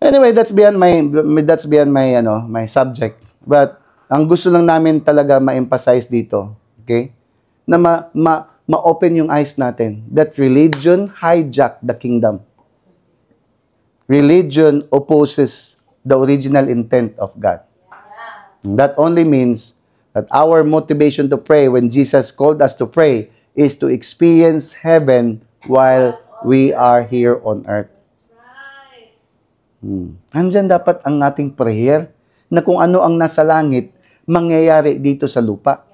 Anyway, that's beyond my subject. But ang gusto lang namin talaga ma-emphasize dito, okay? Na ma-open yung eyes natin that religion hijacked the kingdom. Religion opposes the original intent of God. That only means that our motivation to pray when Jesus called us to pray is to experience heaven while we are here on earth. Andyan dapat ang ating prayer na kung ano ang nasa langit, mangyayari dito sa lupa.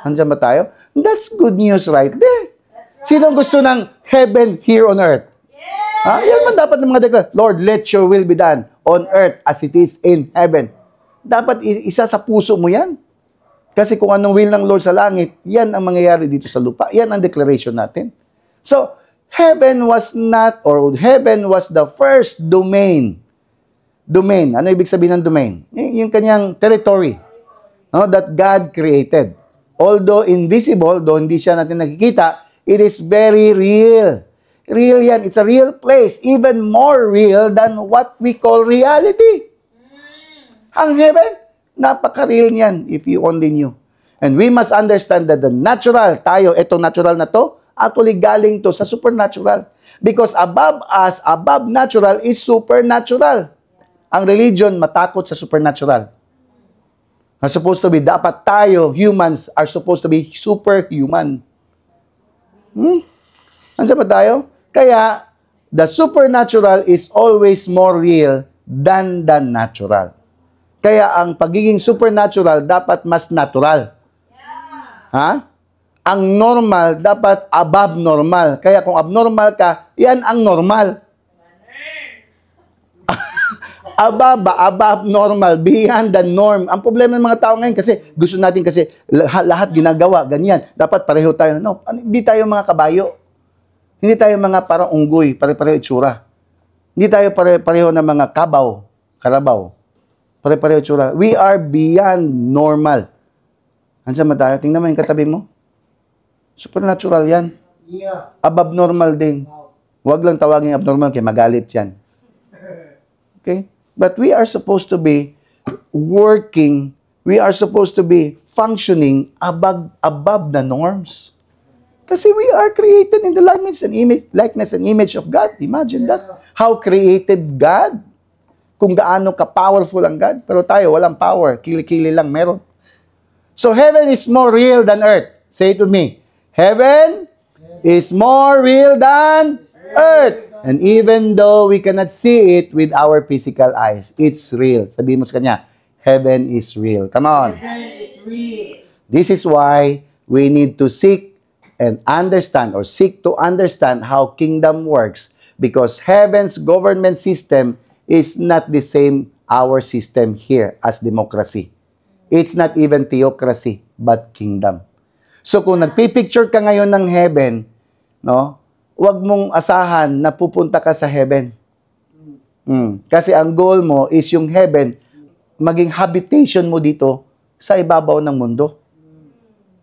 Andyan ba tayo? That's good news right there. Sino gusto ng heaven here on earth? Yan man dapat ng mga declare. Lord, let your will be done on earth as it is in heaven. Dapat isa sa puso mo yan. Kasi kung anong will ng Lord sa langit, yan ang mangyayari dito sa lupa. Yan ang declaration natin. So, heaven was the first domain. Domain. Ano ibig sabihin ng domain? Yung kanyang territory, no, that God created. Although invisible, though hindi siya natin nakikita, it is very real. Real yan. It's a real place. Even more real than what we call reality. Ang heaven, napaka-real niyan if you only knew. And we must understand that the natural, itong natural na to, actually galing to sa supernatural. Because above us, above natural is supernatural. Ang religion, matakot sa supernatural. Supposed to be, dapat tayo, humans, are supposed to be superhuman. Andiyan ba tayo? Kaya, the supernatural is always more real than the natural. Kaya, ang pagiging supernatural dapat mas natural. Ang normal dapat above normal. Kaya kung abnormal ka, yan ang normal. Above normal, beyond the norm. Ang problema ng mga tao ngayon kasi gusto natin kasi lahat ginagawa, ganyan. Dapat pareho tayo. No, hindi tayo mga kabayo. Hindi tayo mga parang unggoy, pare-pareho itsura. Hindi tayo pare-pareho na mga karabaw. Pare-pareho itsura. We are beyond normal. Andiyan ba tayo? Tingnan mo yung katabi mo. Supernatural yan. Above normal din. Huwag lang tawagin abnormal kaya magalit yan. Okay? But we are supposed to be working, we are supposed to be functioning above the norms. Kasi we are created in the likeness and image of God. Imagine that. How created God. Kung gaano ka-powerful ang God. Pero tayo, walang power. Kili-kili lang meron. So, heaven is more real than earth. Say it with me. Heaven is more real than earth. And even though we cannot see it with our physical eyes, it's real. Sabihin mo sa kanya, heaven is real. Come on. Heaven is real. This is why we need to seek and understand or seek to understand how kingdom works, because heaven's government system is not the same our system here as democracy. It's not even theocracy, but kingdom. So kung nagpipicture ka ngayon ng heaven, no, huwag mong asahan na pupunta ka sa heaven. Kasi ang goal mo is yung heaven, maging habitation mo dito sa ibabaw ng mundo.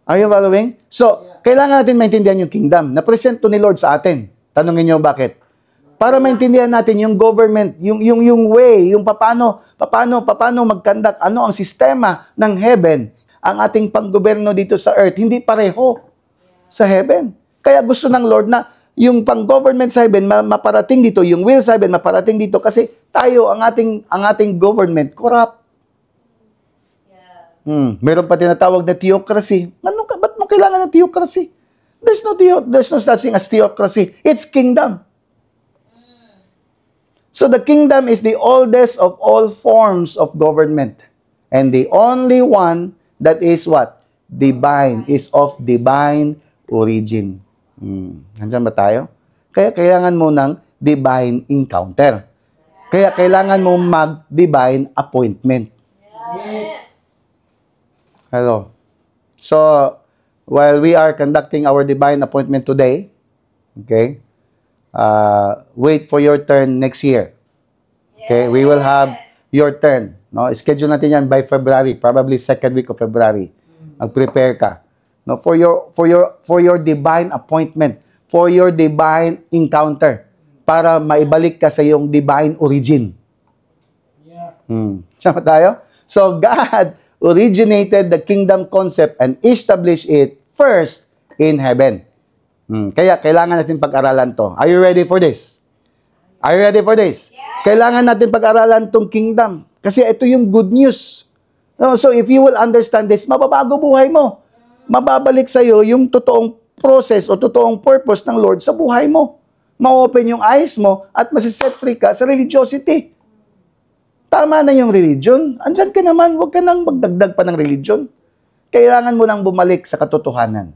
Are you following? So, kailangan natin maintindihan yung kingdom. Na-present to ni Lord sa atin. Tanungin nyo bakit? Para maintindihan natin yung government, yung way, yung paano mag-conduct, ano ang sistema ng heaven, ang ating panggoberno dito sa earth, hindi pareho sa heaven. Kaya gusto ng Lord na yung pang-government sa heaven maparating dito, yung will sa heaven maparating dito kasi tayo, ang ating government, corrupt. Meron pa tinatawag na theocracy. Ba't mo kailangan ng theocracy? There's no such thing as theocracy. It's kingdom. So the kingdom is the oldest of all forms of government. And the only one that is what? Divine, is of divine origin. Nandiyan ba tayo? Kaya kailangan mo ng divine encounter. Kaya kailangan mo mag-divine appointment. Yes. Hello. So, while we are conducting our divine appointment today, okay, wait for your turn next year. Okay, we will have your turn. No, schedule natin yan by February, probably second week of February. Mag-prepare ka. No, for your divine appointment, for your divine encounter, para maibalik ka sa iyong divine origin. Sama tayo? So, God originated the kingdom concept and established it first in heaven. Kaya kailangan natin pag-aralan to. Are you ready for this? Are you ready for this? Yeah. Kailangan natin pag-aralan tong kingdom. Kasi ito yung good news. No, so if you will understand this, mababago buhay mo. Mababalik sa'yo yung totoong process o totoong purpose ng Lord sa buhay mo. Ma-open yung eyes mo at masiset free ka sa religiosity. Tama na yung religion. Andyan ka naman, huwag ka nang magdagdag pa ng religion. Kailangan mo nang bumalik sa katotohanan.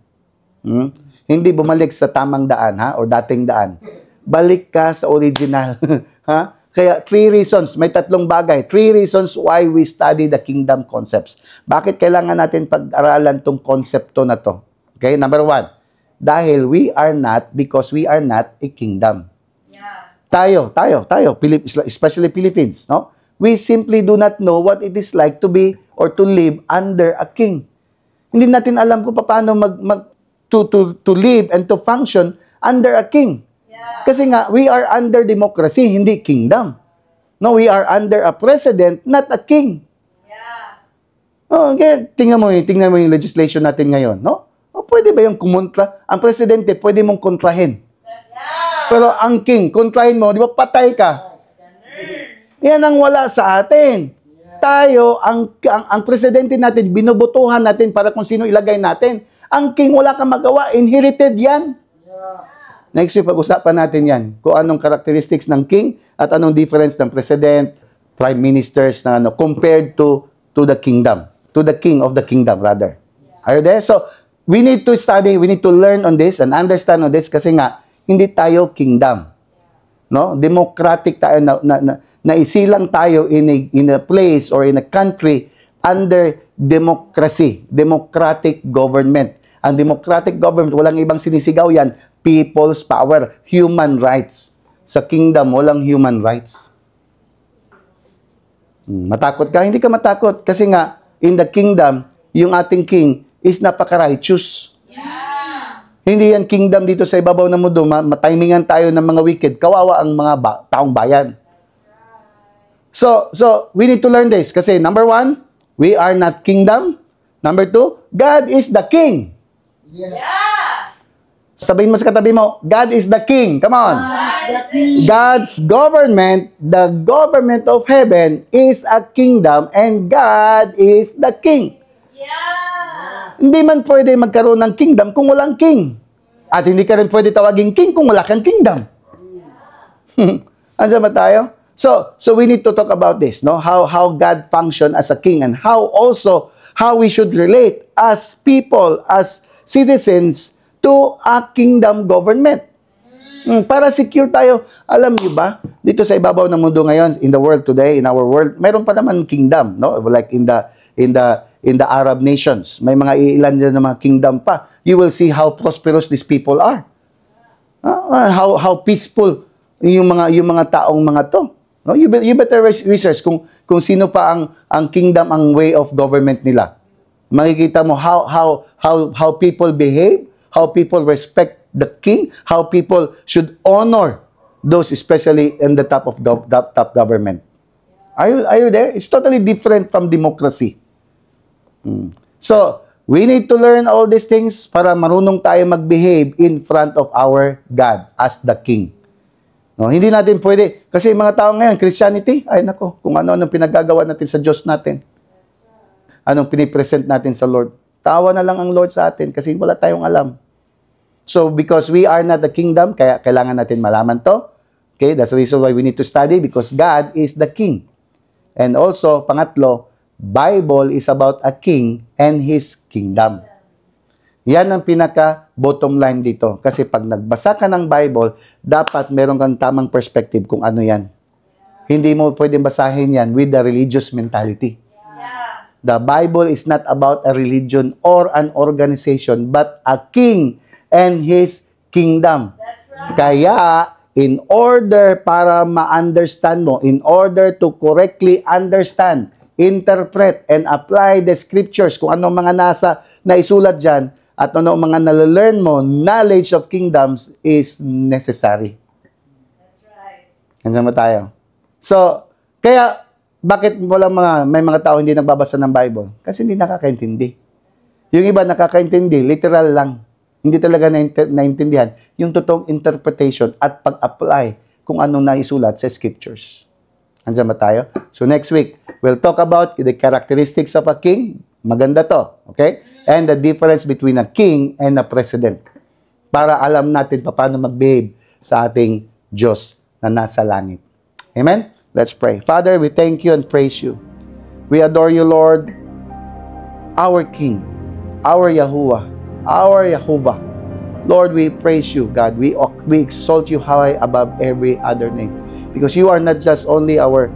Hindi bumalik sa tamang daan, ha? O dating daan. balik ka sa original. Ha? Kaya 3 reasons, may 3 bagay. 3 reasons why we study the kingdom concepts. Bakit kailangan natin pag-aralan tong konsepto na to? Okay, number 1. Dahil because we are not a kingdom. Yeah. Tayo, especially Philippines, no? We simply do not know what it is like to be or to live under a king. Hindi natin alam kung paano to live and to function under a king. Yeah. Kasi nga, we are under democracy, hindi kingdom. No, we are under a president, not a king. Yeah. Oh, okay. Tingnan mo yung legislation natin ngayon, no? O, pwede ba yung kumontra? Ang presidente, pwede mong kontrahin. Yeah. Pero ang king, kontrahin mo, di ba patay ka? Yan ang wala sa atin. Yeah. Tayo, ang presidente natin, binubutuhan natin para kung sino ilagay natin. Ang king, wala kang magawa. Inherited yan. Next week, pag-usapan natin yan. Kung anong characteristics ng king at anong difference ng president, prime ministers, na compared to the kingdom. To the king of the kingdom, rather. Are you there? So, we need to study, we need to learn on this and understand on this kasi nga, hindi tayo kingdom. No? Democratic tayo, naisilang tayo in a place or in a country under democracy, democratic government. Ang democratic government, walang ibang sinisigaw yan, people's power, human rights. Sa kingdom, walang human rights. Matakot ka? Hindi ka matakot. Kasi nga, in the kingdom, yung ating king is napaka-righteous. Yeah. Hindi yan kingdom dito sa ibabaw ng mundo. Matimingan tayo ng mga wicked. Kawawa ang mga taong bayan. So, we need to learn this. Kasi number 1, we are not kingdom. Number 2, God is the king. Yeah. Sabihin mo sa katabi mo, God is the king. Come on. God's government, the government of heaven is a kingdom and God is the king. Yeah. Hindi man pwede magkaroon ng kingdom kung walang king. At hindi ka rin pwede tawaging king kung wala kang kingdom. Andiyan ba tayo? So we need to talk about this, no? How God function as a king and how we should relate as people, as citizens to a kingdom government. Para secure tayo. Alam niyo ba, dito sa ibabaw ng mundo ngayon, in the world today, in our world, mayroon pa naman kingdom, no? Like in the Arab nations, may mga ilan dyan na mga kingdom pa. You will see how prosperous these people are. How peaceful yung mga taong mga to. No? You better research kung sino pa ang kingdom, ang way of government nila. Makikita mo how people behave, how people respect the king, how people should honor those, especially in the top government. Are you there? It's totally different from democracy. So, we need to learn all these things para marunong tayo mag-behave in front of our God as the king. No, hindi natin pwede. Kasi mga tao ngayon, Christianity, ay nako, kung ano-ano pinagagawa natin sa Diyos natin. Anong pinipresent natin sa Lord. Tawa na lang ang Lord sa atin kasi wala tayong alam. So, because we are not the kingdom, kaya kailangan natin malaman to. Okay, that's the reason why we need to study because God is the king. And also, pangatlo, Bible is about a king and his kingdom. Yan ang pinaka-bottom line dito. Kasi pag nagbasa ka ng Bible, dapat meron kang tamang perspective kung ano yan. Hindi mo pwedeng basahin yan with the religious mentality. The Bible is not about a religion or an organization, but a king and his kingdom. Kaya, in order para ma-understand mo, in order to correctly understand, interpret, and apply the scriptures, kung anong mga naisulat dyan, at anong mga nalalearn mo, knowledge of kingdoms is necessary. That's right. Nandiyan mo tayo. So, kaya, bakit may mga tao hindi nagbabasa ng Bible? Kasi hindi nakakaintindi. Yung iba nakakaintindi, literal lang. Hindi talaga naintindihan yung totoong interpretation at pag-apply kung anong naisulat sa scriptures. Andiyan ba tayo? So next week, we'll talk about the characteristics of a king. Maganda to. Okay? And the difference between a king and a president. Para alam natin paano mag-behave sa ating Diyos na nasa langit. Amen? Let's pray. Father, we thank you and praise you. We adore you, Lord, our King, our Yahuwah, our Yahuwah. Lord, we praise you, God. We exalt you high above every other name. Because you are not just only our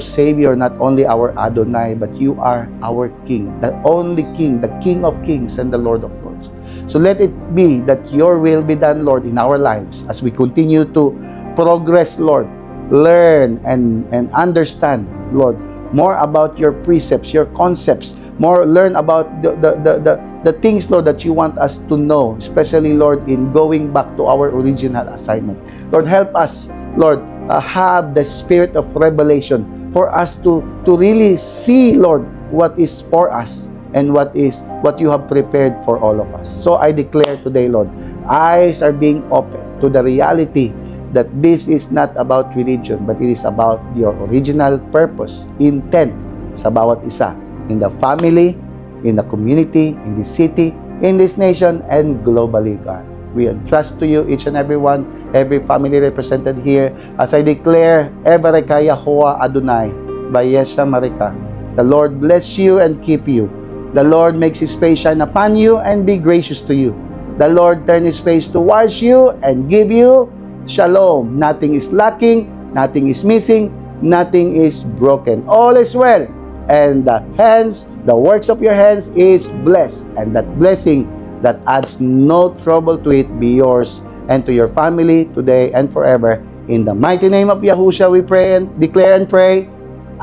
Savior, not only our Adonai, but you are our King, the only King, the King of kings and the Lord of lords. So let it be that your will be done, Lord, in our lives as we continue to progress, Lord, learn and understand, Lord, more about your precepts, your concepts, more learn about the things, Lord, that you want us to know, especially, Lord, in going back to our original assignment. Lord, help us, Lord, have the spirit of revelation for us to really see, Lord, what is for us and what you have prepared for all of us. So I declare today, Lord, eyes are being opened to the reality that this is not about religion, but it is about your original purpose, intent sa bawat isa, in the family, in the community, in the city, in this nation, and globally, God. We entrust to you each and every one, every family represented here, as I declare, Ebereka Yahuwah Adonai, Bayesha Marika. The Lord bless you and keep you. The Lord makes His face shine upon you and be gracious to you. The Lord turn His face towards you and give you shalom. Nothing is lacking, nothing is missing, nothing is broken. All is well. And the works of your hands is blessed. And that blessing that adds no trouble to it be yours and to your family today and forever. In the mighty name of Yahushua we pray and declare and pray.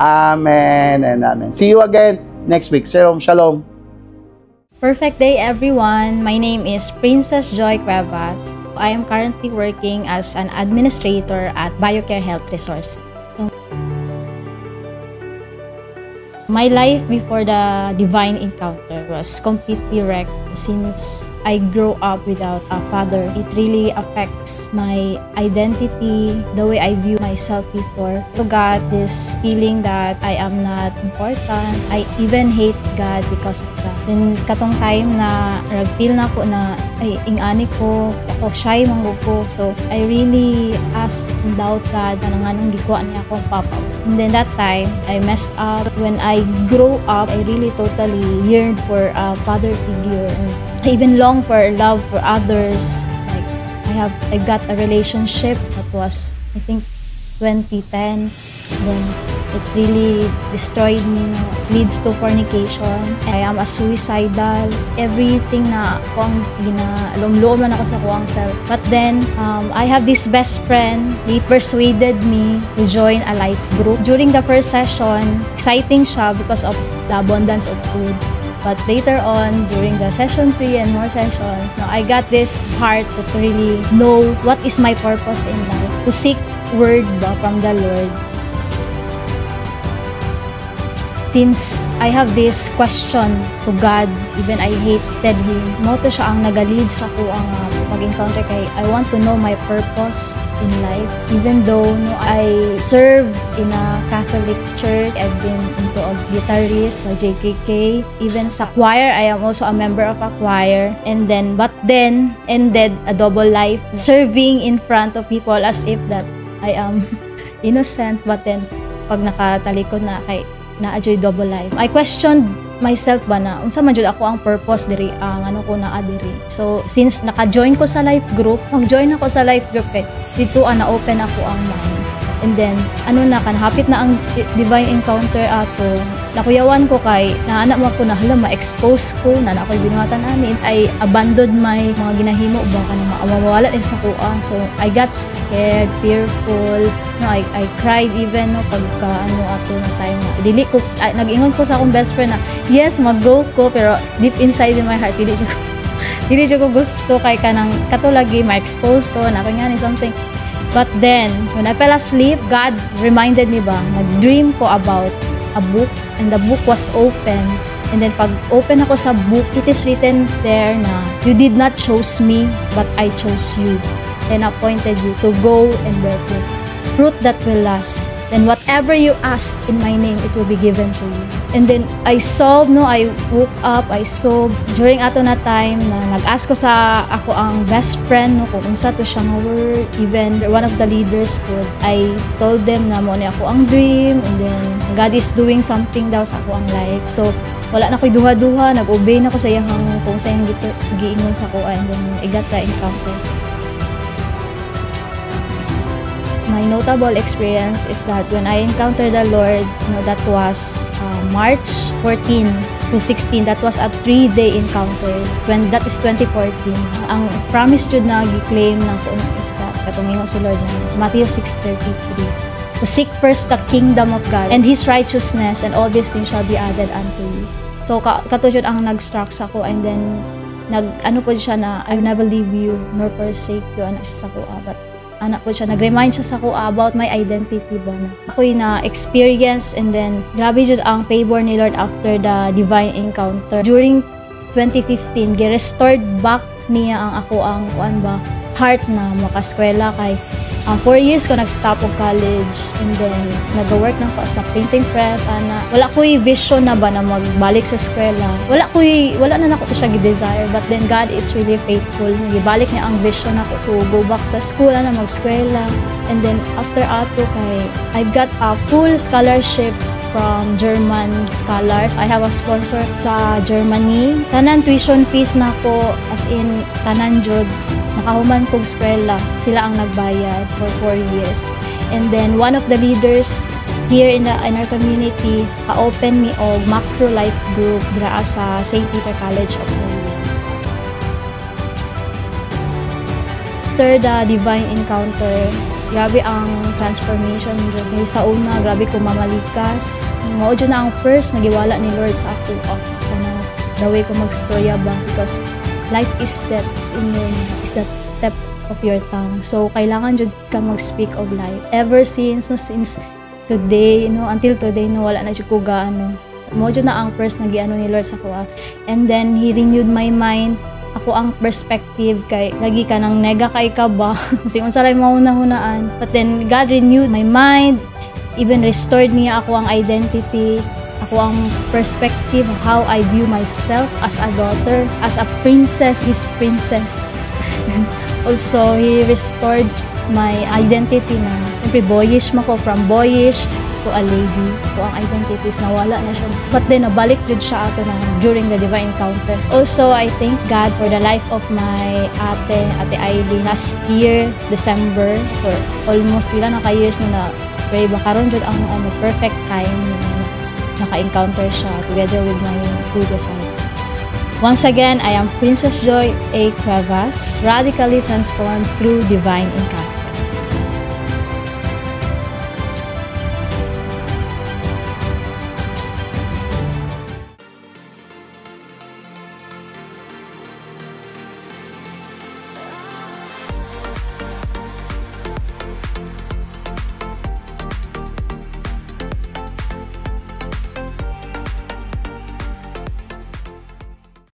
Amen and amen. See you again next week. Shalom, shalom. Perfect day, everyone. My name is Princess Joy Cuevas. I am currently working as an administrator at BioCare Health Resources. My life before the divine encounter was completely wrecked. Since I grew up without a father, it really affects my identity, the way I view myself before. I got this feeling that I am not important. I even hate God because of that. Then katong time na nag-feel na ako na ay ingani ko, ako shy manggod ko. So I really asked and doubt God na nganong gikuha niya akong papa. And then that time I messed up. When I grew up, I really totally yearned for a father figure. I even long for love for others. Like I got a relationship that was, I think, 2010. Then it really destroyed me. Leads to fornication. I am a suicidal. Everything na akong ginalom-lom na ako sa kuwang self. But then I have this best friend. He persuaded me to join a life group. During the first session, exciting siya because of the abundance of food. But later on, during the session 3 and more sessions, I got this heart to really know what is my purpose in life. To seek word from the Lord. Since I have this question to God, even I hated Him, mo to siya ang nagalid sa ko ang pag-encounter kay I want to know my purpose in life. Even though I serve in a Catholic church, I've been into a guitarist, a JKK, even sa choir, I am also a member of a choir. But then ended a double life, serving in front of people as if that I am innocent. But then pag nakatalikod na kay na-enjoy double life, I questioned myself ba na unsa man jud ako ang purpose diri ang ano ko naa diri. So since naka-join ko sa life group, mag-join ako sa life group dito na open ako ang mind. And then kanhapit na ang divine encounter ato. Nakuyawan ko kay naana mo ako na ma-expose ko na ako'y binuhatan ani. I abandoned my mga ginahimo ba kanang mawawala sa kuan. So I got scared, fearful. I cried even pagka ato na time na dili ko nag-ingon ko sa akong best friend na yes mag-go ko, pero deep inside in my heart dili ko gusto kay kanang katulagi ma-expose ko na ako nga ni something. But then when I fell asleep, God reminded me ba nag-dream ko about a book, and the book was open. And then pag open ako sa book, it is written there na you did not choose me, but I chose you and appointed you to go and bear fruit that will last. Then whatever you ask in my name, it will be given to you. And then I woke up, I saw during ato na time na nag-ask ko sa ako ang best friend kung unsa to siya nga word. Even one of the leaders po, I told them na mo ni ako ang dream, and then God is doing something daw sa ako ang life. So wala na ko'y duha-duha, nag-obey na ko sa iyang kung sa iyang giingon sa kuha, and then I got the encounter. My notable experience is that when I encountered the Lord, that was March 14 to 16. That was a 3-day encounter. When that is 2014. Ang promise jud na gi-claim ng kuno is that katong ingon si Lord na Matthew 6:33. To seek first the kingdom of God and His righteousness, and all these things shall be added unto you. So kato jud ang nag-struck sa ko, and then nag-ano po siya na I will never leave you nor forsake you, anak siya sa ko, but anak po siya, nag-remind siya sa ko about my identity ba na. Ako'y na-experience, and then grabe jud ang favor ni Lord after the divine encounter. During 2015, gi-restored back niya ang ako ang heart na makaskwela kay 4 years ko nag-stop of college, and then nag-work na ko sa printing press. Wala ko'y vision na ba na magbalik sa eskwela. Wala na ako siya gi-desire, but then God is really faithful. Gibalik niya ang vision ako to go back sa school na mag-eskwela. And then after ato kay I got a full scholarship from German scholars. I have a sponsor sa Germany. Tanan tuition fees na ko, as in tanan jud. Nakahuman kong eskwela, sila ang nagbayad for 4 years. And then one of the leaders here in our community open me og macro life group dira sa St. Peter College of Holy. After the divine encounter, grabe ang transformation jud. Sa una, grabe ko mamalikas. Mao jud na ang first nagiwala ni Lord sa ako. The way ko magstorya ba, because life is that is the tip of your tongue. So kailangan jud ka mag-speak of life. Ever since today, until today, wala na jud ko gaano. Mo jud na ang first nagiano ni Lord sa kuha. And then He renewed my mind. Ako ang perspective kay lagi ka nang nega kay ka ba? Kasi unsa ray mauna-hunaan. But then God renewed my mind, even restored niya ako ang identity. Ako ang perspective of how I view myself as a daughter, as a princess, His princess. Also, He restored my identity na siyempre boyish ko, from boyish to a lady. So, ang identities nawala na siya. But then, nabalik jud siya ato na during the divine encounter. Also, I thank God for the life of my ate Aileen. Last year, December, for almost ilan na ka-years na pray ba karon jud ang perfect time naka-encounter siya together with my two disciples. Once again, I am Princess Joy A. Cuevas, radically transformed through divine encounter.